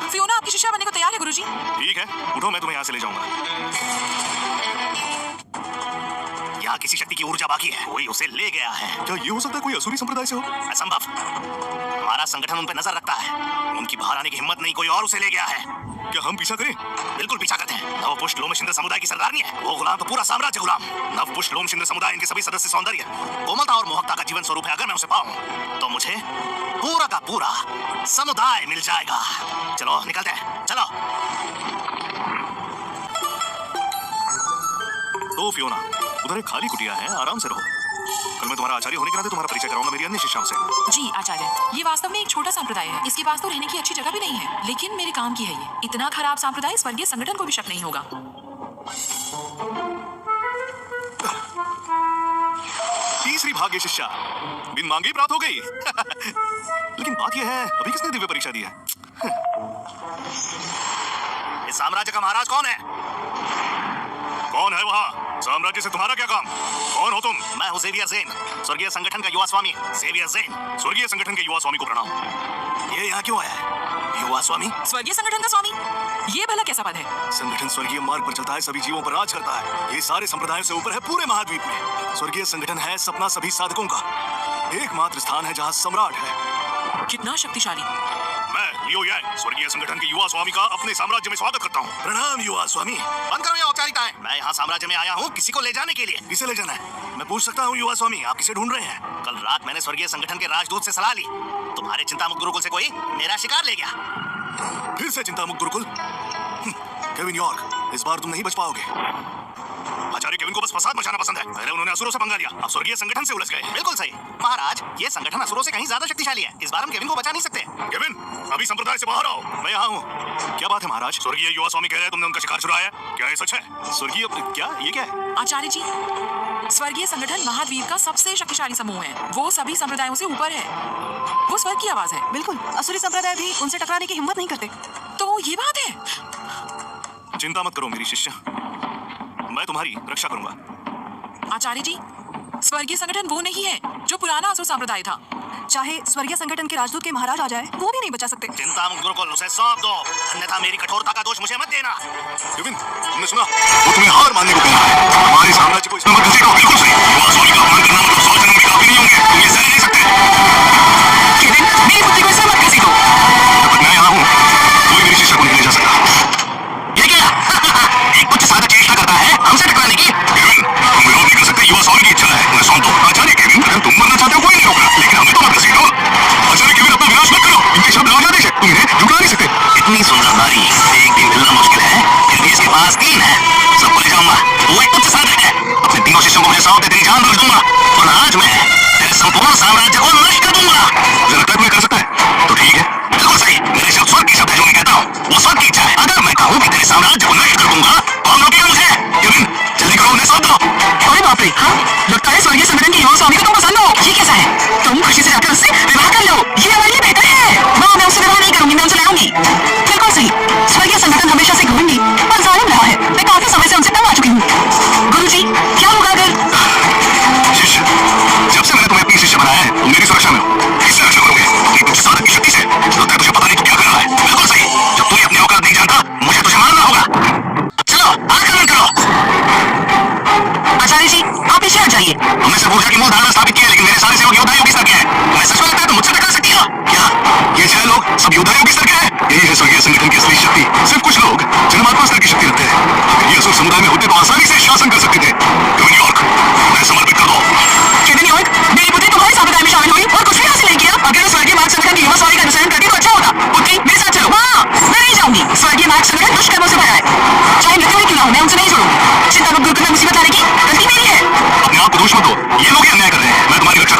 फियोना आपकी शिष्या बनने को तैयार है गुरुजी। ठीक है, उठो, मैं तुम्हें यहाँ से ले जाऊंगा। यहाँ किसी शक्ति की ऊर्जा बाकी है, कोई उसे ले गया है। क्या ये हो सकता है कोई असुरी संप्रदाय से हो? असंभव। हमारा संगठन उन पर नजर रखता है, उनकी बाहर आने की हिम्मत नहीं, कोई और उसे ले गया है। क्या हम पीछा करें? बिल्कुल पीछा करते हैं। नवपुष्ट लोमशिंद्र समुदाय की सरदारनी है, वो गुलाम तो पूरा साम्राज्य गुलाम। नवपुष्ट लोमशिंद्र समुदाय, इनके सभी सदस्य सौंदर्य, कोमलता और मोहकता का जीवन स्वरूप है। अगर मैं उसे पाऊं तो मुझे पूरा का पूरा समुदाय मिल जाएगा। चलो निकलते हैं, चलो। तो फियोना, उधर एक खाली कुटिया है, आराम से रहो। कल मैं तुम्हारा आचार्य होने के नाते तुम्हारा परिचय कराऊंगा मेरी अन्य शिष्याओं से। जी आचार्य, ये वास्तव में एक छोटा संप्रदाय है। इसके पास तो रहने की अच्छी जगह भी नहीं है, लेकिन मेरे काम की है ये। इतना खराब संप्रदाय स्वर्गीय संगठन को भी शक नहीं होगा। तीसरी भाग्य शिष्या बिन मांगे ही प्राप्त हो गई। लेकिन बात यह है, अभी किसने दिव्य परीक्षा दी है? इस साम्राज्य का महाराज कौन है? कौन है वहाँ? साम्राज्य से तुम्हारा क्या काम? कौन हो तुम? मैं हूँ ज़ेवियर ज़ेन, स्वर्गीय संगठन का युवा स्वामी ज़ेवियर ज़ेन। स्वर्गीय संगठन के युवा स्वामी को प्रणाम। ये यहाँ क्यों आया है? युवा स्वामी? स्वर्गीय संगठन का स्वामी? ये भला कैसा पद है? संगठन स्वर्गीय मार्ग पर चलता है, सभी जीवों पर राज करता है। ये सारे संप्रदायों से ऊपर है पूरे महाद्वीप में। स्वर्गीय संगठन है सपना सभी साधकों का, एकमात्र स्थान है जहाँ सम्राट है। कितना शक्तिशाली। मैं लियो यान, स्वर्गीय संगठन के युवा स्वामी का अपने साम्राज्य में स्वागत करता हूँ। प्रणाम युवा स्वामी। बंद करो ये औपचारिकताएं। मैं यहाँ साम्राज्य में आया हूँ किसी को ले जाने के लिए। किसे ले जाना है? मैं पूछ सकता हूँ युवा स्वामी, आप किसे ढूंढ रहे हैं? कल रात मैंने स्वर्गीय संगठन के राजदूत से सलाह ली। तुम्हारे चिंतामुक्त गुरुकुल से कोई मेरा शिकार ले गया। फिर से चिंतामुक्त गुरुकुल? केविन यॉर्क, इस बार तुम नहीं बच पाओगे। आचार्य केविन को बस फसाद मचाना पसंद है। पहले उन्होंने असुरों से पंगा लिया, अब स्वर्गीय संगठन से उलझ गए। बिल्कुल सही महाराज, ये संगठन असुरों से कहीं ज्यादा शक्तिशाली है। इस बार हम केविन को बचा नहीं सकते। केविन, अभी संप्रदाय से बाहर आओ। मैं यहाँ हूँ। क्या बात है महाराज? स्वर्गीय युवा स्वामी कह रहे हैं तुमने उनका शिकार चुराया है। क्या ये सच है? स्वर्गीय क्या? ये क्या है? आचार्य जी, स्वर्गीय संगठन महाद्वीप का सबसे शक्तिशाली समूह है। वो सभी संप्रदायों से ऊपर है। वो स्वर्ग की आवाज है। बिल्कुल, असुरी संप्रदाय भी उनसे टकराने की हिम्मत नहीं करते। तो ये बात है। चिंता मत करो मेरी शिष्य, मैं तुम्हारी रक्षा करूंगा। आचार्य जी, स्वर्गीय संगठन वो नहीं है जो पुराना असुर संप्रदाय था। चाहे स्वर्गीय संगठन के राजदूत के महाराज आ जाए, वो भी नहीं बचा सकते। चिंतामुक्त गुरुकुल, उसे सौंप दो, अन्यथा मेरी कठोरता का दोष मुझे मत देना। केविन, तुमने सुना? वो तुम्हें हार मानने को कह रहा है। हमारे साम्राज्य को इसमें मत घसीटो। बिल्कुल सही। युवा स्वामी का अपमान करना मतलब 100 जन्म भी काफी नहीं होंगे। तुम ये सह नहीं सकते। केविन, मेरी बुद्धि को इसमें मत घसीटो। जब तक मैं यहाँ हूँ, कोई मेरी शिष्य को नहीं ले जा सकता। ये क्या? एक उच्च साधक चेष्टा करता है हमसे टकराने की। केविन, तुम विरोध नहीं कर सकते। युवा स्वामी की इच्छा है, उन्हें सौंप दो। आचार्य केविन, अगर तुम मरना चाहते हो कोई नहीं रोक रहा, लेकिन हमें तो मत घसीटो। आचार्य केविन, अपना विनाश मत करो। इनके शब्द राजादेश है, तुम इन्हें झुका नहीं सकते। इतनी सुंदर नारी एक दिन मिलना मुश्किल है, फिर भी इसके पास 3 है। सबको ले जाऊंगा। वो एक उच्च साधक है। अपने तीनों शिष्यों को मुझे सौंप दे, तेरी जान बख्श दूंगा। और आज मैं तेरे संपूर्ण साम्राज्य को नष्ट कर दूंगा। मुझे लगता है तुम्हें कर सकता है, तो ठीक है। बिल्कुल सही। मेरे शब्द स्वर्ग के शब्द है जो मैं कहता हूँ, वो स्वर्ग की इच्छा है। अगर मैं कहूँ कि तेरे साम्राज्य को नष्ट कर दूंगा, कौन रोकेगा मुझे? केविन, जल्दी करो, उन्हें सौंप दो। अरे बाप रे, हाँ? लगता है स्वर्गीय संगठन के युवा स्वामी को तुम पसंद हो। ये कैसा है? तुम खुशी से जाकर उससे विवाह कर लो, ये हमारे लिए बेहतर है। मैं उससे विवाह नहीं करूंगी, मैं उनसे लाऊंगी। बिल्कुल सही। स्वर्गीय संगठन हमेशा से घमंडी और जालिम रहा है। मैं काफी समय से उनसे तंग आ चुकी हूँ। गुरुजी, क्या होगा अगर... शिष्य, जब से मैंने तुम्हें अपनी शिष्य बनाया है, तुम मेरी सुरक्षा में हो। किससे रक्षा करोगे? एक उच्च साधक की शक्ति से। लगता है तुझे पता नहीं तू क्या कर रहा है। बिल्कुल सही। जब तू अपनी औकात नहीं जानता, मुझे तुझे मारना होगा। चलो आक्रमण करो। आचार्य जी, आप पीछे हट जाइए। हमने सिर्फ ऊर्जा की मूल धारणा स्थापित की है, लेकिन मेरे सारे सेवक योद्धा योगी स्तर के हैं। तुम्हें सच में लगता है तुम मुझसे टकरा सकती हो? क्या ये 6 लोग सब योद्धा योगी स्तर के हैं? यही है स्वर्गीय संगठन की असली शक्ति। सिर्फ कुछ लोग जन्मात्मा स्तर की शक्ति रखते हैं। अगर ये असुर समुदाय में होते तो आसानी से शासन कर सकते थे। केविन यॉर्क, उन्हें समर्पित कर दो। केविन यॉर्क, मेरी बुद्धि तुम्हारे संप्रदाय में शामिल हुई और कुछ भी हासिल नहीं किया। अगर स्वर्गीय मार्ग संगठन की युवा स्वामी का अनुसरण करती तो अच्छा होता। बुद्धि, मेरे साथ चलो। हाँ, मैं नहीं जाऊंगी। स्वर्गीय मार्ग संगठन दुष्कर्मों से भरा है। चाहे मृत्यु ही क्यों ना हो, मैं उनसे नहीं जुड़ूंगी। चिंतामुक्त गुरुकुल में मुसीबत लाने की गलती मेरी है। अपने आप को दोष मत दो। ये लोग ही अन्याय कर रहे हैं। मैं तुम्हारी रक्षा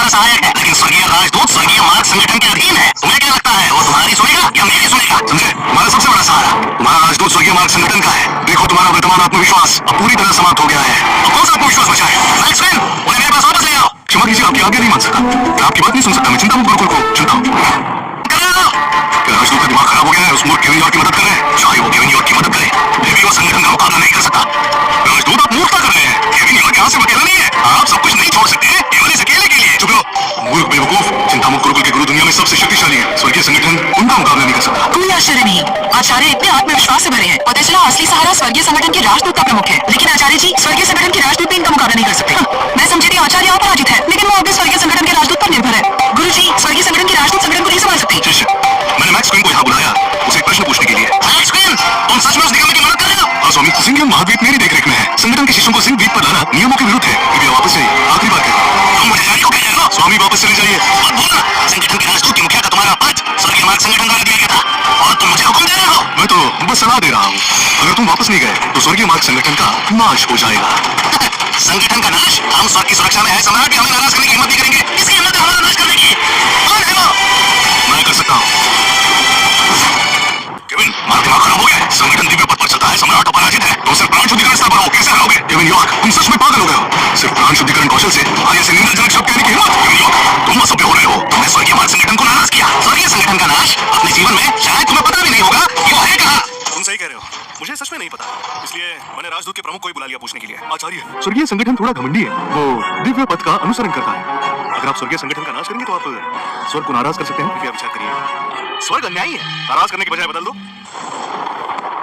तुम्हारा सहायक है, लेकिन स्वर्गीय राजदूत स्वर्गीय मार्ग संगठन के अधीन है। तुम्हें क्या लगता है वो तुम्हारी सुनेगा या मेरी सुनेगा? समझे? तुम्हारा सबसे बड़ा सहारा तुम्हारा राजदूत स्वर्गीय मार्ग संगठन का है। देखो तुम्हारा वर्तमान आत्मविश्वास अब पूरी तरह समाप्त हो गया है। अब कौन सा आत्मविश्वास बचा है? मैक्सवेल, उन्हें मेरे पास वापस ले आओ। क्षमा कीजिए, आपकी आज्ञा नहीं मान सकता। मैं आपकी बात नहीं सुन सकता। मैं चिंता मुक्त गुरुकुल को चुनता हूँ। क्या राजदूत का दिमाग खराब हो गया है? उस मूर्ख केविन यॉर्क की मदद कर रहे हैं। चाहे वो केविन यॉर्क की मदद करे, फिर भी वो संगठन का मुकाबला नहीं कर सकता। राजदूत आप मूर्खता कर रहे हैं। केविन यॉर्क यहाँ से अकेला नहीं है। आप सब कुछ नहीं छोड़ सकते केवल इस अकेले के लिए। चुप रहो मूर्ख बेवकूफ। चिंता मुक्त गुरुकुल के गुरु दुनिया में सबसे शक्तिशाली है। स्वर्गीय संगठन उनका मुकाबला नहीं कर सकता। कोई आश्चर्य नहीं, आचार्य इतने आत्मविश्वास से भरे हैं। पता चला असली सहारा स्वर्गीय संगठन के राजदूत का प्रमुख है, लेकिन आचार्य जी स्वर्गीय संगठन के राजदूत भी इनका मुकाबला नहीं कर सकते। मैं समझी थी आचार्य अपराजित है, लेकिन वो अभी स्वर्गीय संगठन के राजदूत पर निर्भर है। गुरुजी, स्वर्गीय संगठन के राजदूत संगठन को नहीं संभाल सकते। शिष्य, मैंने मैक्स क्वीन को यहाँ बुलाया उसे एक प्रश्न पूछने के लिए। मैक्सवेल, तुम सच में उस निगम की मदद कर रहे हो? हाँ स्वामी, सिंघम महाद्वीप मेरी देखरेख में है। संगठन के शिष्यों को सिंह द्वीप पर लाना नियमों के विरुद्ध है। कृपया वापस जाइए। आखिरी बार है। तुम मुझे जाने को कह रहे हो? स्वामी वापस चले जाइए। मत भूलना, संगठन के राजदूत के मुखिया का तुम्हारा पद स्वर्गीय मार्ग संगठन द्वारा दिया गया था, और तुम मुझे हुक्म दे रहे हो? मैं तो बस सलाह दे रहा हूँ। अगर तुम वापस नहीं गए तो स्वर्गीय मार्ग संगठन का नाश हो जाएगा। संगठन का नाश? हम स्वर्ग की सुरक्षा में है सम्राट भी हमें नाराज करने की हिम्मत नहीं करेंगे। किसकी हिम्मत है हमारा नाश करने की? कौन है वो? मैं कर सकता हूँ। केविन, तुम्हारा दिमाग खराब हो गया है। संगठन दिव्य पद पर चलता है, सम्राट अपराजित है। तुम सिर्फ प्राण शुद्धिकरण स्तर पर हो, कैसे रहोगे? केविन यॉर्क, तुम सच में पागल हो गए हो। सिर्फ प्राण शुद्धिकरण कौशल से आज ऐसे निंदाजनक शब्द कहने की हिम्मत? केविन यॉर्क, तुम असभ्य हो रहे हो। तुमने स्वर्गीय मार्ग संगठन को नाराज किया। स्वर्गीय संगठन का नाश अपने जीवन में शायद तुम्हें पता भी नहीं होगा कि वो है कहाँ। तुम सही कह रहे हो, मुझे सच में नहीं पता, इसलिए मैंने राजदूत के प्रमुख को ही बुला लिया पूछने के लिए। आचार्य, स्वर्गीय संगठन थोड़ा घमंडी है। वो दिव्य पद का अनुसरण करता है। अगर आप स्वर्गीय संगठन का नाश करेंगे तो आप स्वर्ग को नाराज कर सकते हैं। कृपया विचार करिए। स्वर्ग अन्यायी है, नाराज करने की बजाय बदल दो।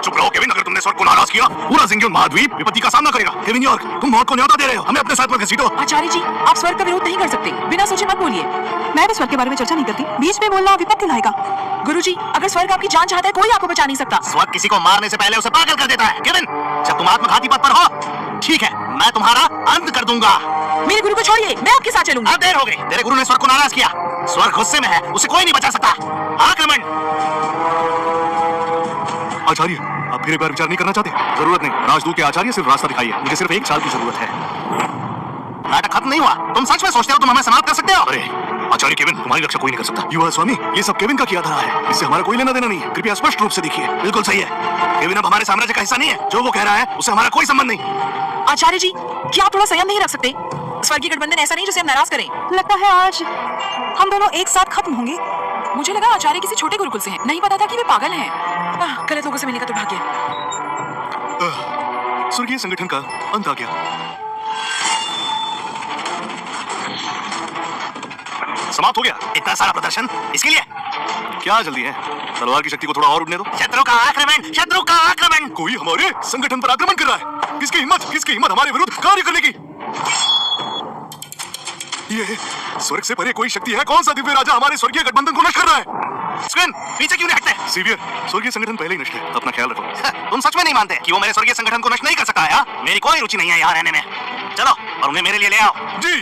चुप रहो केविन, अगर तुमने स्वर्ग को नाराज किया पूरा सिंघम महाद्वीप विपत्ति का सामना करेगा। केविन यॉर्क, तुम मौत को न्योता दे रहे हो। हमें अपने साथ में घसीटो। आचार्य जी, आप स्वर्ग का विरोध नहीं कर सकते। बिना सोचे मत बोलिए। मैं भी स्वर्ग के बारे में चर्चा नहीं करती। बीच में बोलना विपत्ति लाएगा। गुरुजी, अगर स्वर्ग आपकी जान चाहता है कोई आपको बचा नहीं सकता। स्वर्ग किसी को मारने से पहले उसे पागल कर देता है। केविन, जब तुम आत्मघाती पद पर हो, ठीक है, मैं तुम्हारा अंत कर दूंगा। मेरे गुरु को छोड़िए, मैं आपके साथ चलूंगा। अब देर हो गई। तेरे गुरु ने स्वर्ग को नाराज किया। स्वर्ग गुस्से में है, उसे कोई नहीं बचा सकता। आक्रमण। आचार्य, आप फिर एक बार विचार नहीं करना चाहते? जरूरत नहीं, राजदूत के आचार्य सिर्फ रास्ता दिखाइए। मुझे सिर्फ 1 साल की जरूरत है। नाटक खत्म नहीं हुआ। तुम सच में सोचते हो तुम हमें समाप्त कर सकते हो? अरे आचार्य केविन, तुम्हारी रक्षा कोई नहीं कर सकता। युवा स्वामी, ये सब केविन का किया धरा है, इससे हमारा कोई लेना देना नहीं है। कृपया स्पष्ट रूप से देखिए। बिल्कुल सही है। केविन अब हमारे साम्राज्य का हिस्सा नहीं है। जो वो कह रहा है उससे हमारा कोई संबंध नहीं। आचार्य जी, क्या आप थोड़ा संयम नहीं रख सकते? स्वर्गीय गठबंधन ऐसा नहीं जिसे हम नाराज करें। लगता है आज हम दोनों एक साथ खत्म होंगे। मुझे लगा आचार्य किसी छोटे गुरुकुल से हैं। नहीं पता था कि वे पागल हैं। गलत लोगों से मिलने का तो भाग्य। स्वर्गीय संगठन का अंत आ गया। समाप्त हो गया। इतना सारा प्रदर्शन इसके लिए? क्या जल्दी है? तलवार की शक्ति को थोड़ा और उड़ने दो। शत्रु का आक्रमण, शत्रु का आक्रमण। कोई हमारे संगठन पर आक्रमण कर रहा है। किसकी हिम्मत हमारे विरुद्ध कार्य करने की? ये स्वर्ग से परे कोई शक्ति है? कौन सा दिव्य राजा हमारे स्वर्गीय गठबंधन को नष्ट कर रहा है? स्क्विन, पीछे क्यों नहीं हटते? सीवियर, स्वर्गीय संगठन पहले ही नष्ट है, अपना ख्याल रखो। तुम सच में नहीं मानते कि वो मेरे स्वर्गीय संगठन को नष्ट नहीं कर सकता है? मेरी कोई रुचि नहीं है यहाँ रहने में। चलो और उन्हें मेरे लिए ले आओ। जी।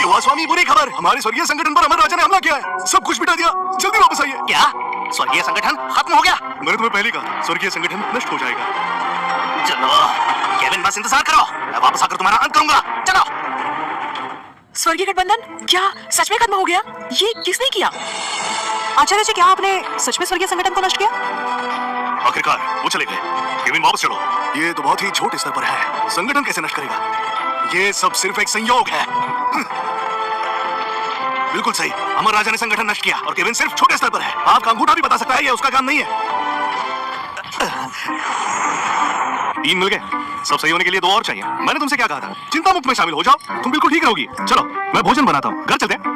युवा स्वामी, बुरी खबर, हमारे स्वर्गीय संगठन पर अमर राजा ने हमला किया है। सब कुछ मिटा दिया। जल्दी वापस आइए। क्या स्वर्गीय संगठन खत्म हो गया? मैंने तुम्हें पहले कहा, स्वर्गीय संगठन नष्ट हो जाएगा। चलो केविन, बस इंतजार करो, मैं वापस आकर तुम्हारा अंत करूंगा। चलो। स्वर्गीय गठबंधन क्या सच में खत्म हो गया? ये किसने किया? आचार्य जी, क्या आपने सच में स्वर्गीय संगठन को नष्ट किया? आखिरकार वो चले गए। केविन, वापस चलो। ये तो बहुत ही छोटे स्तर पर है। संगठन कैसे नष्ट करेगा? ये सब सिर्फ एक संयोग है। बिल्कुल सही, अमर राजा ने संगठन नष्ट किया और केविन सिर्फ छोटे स्तर पर है। आपका अंगूठा भी बता सकता है, ये उसका काम नहीं है। 3 मिल गए। सब सही होने के लिए 2 और चाहिए। मैंने तुमसे क्या कहा था? चिंता मुक्त में शामिल हो जाओ, तुम बिल्कुल ठीक रहोगी। चलो, मैं भोजन बनाता हूँ, घर चलते हैं।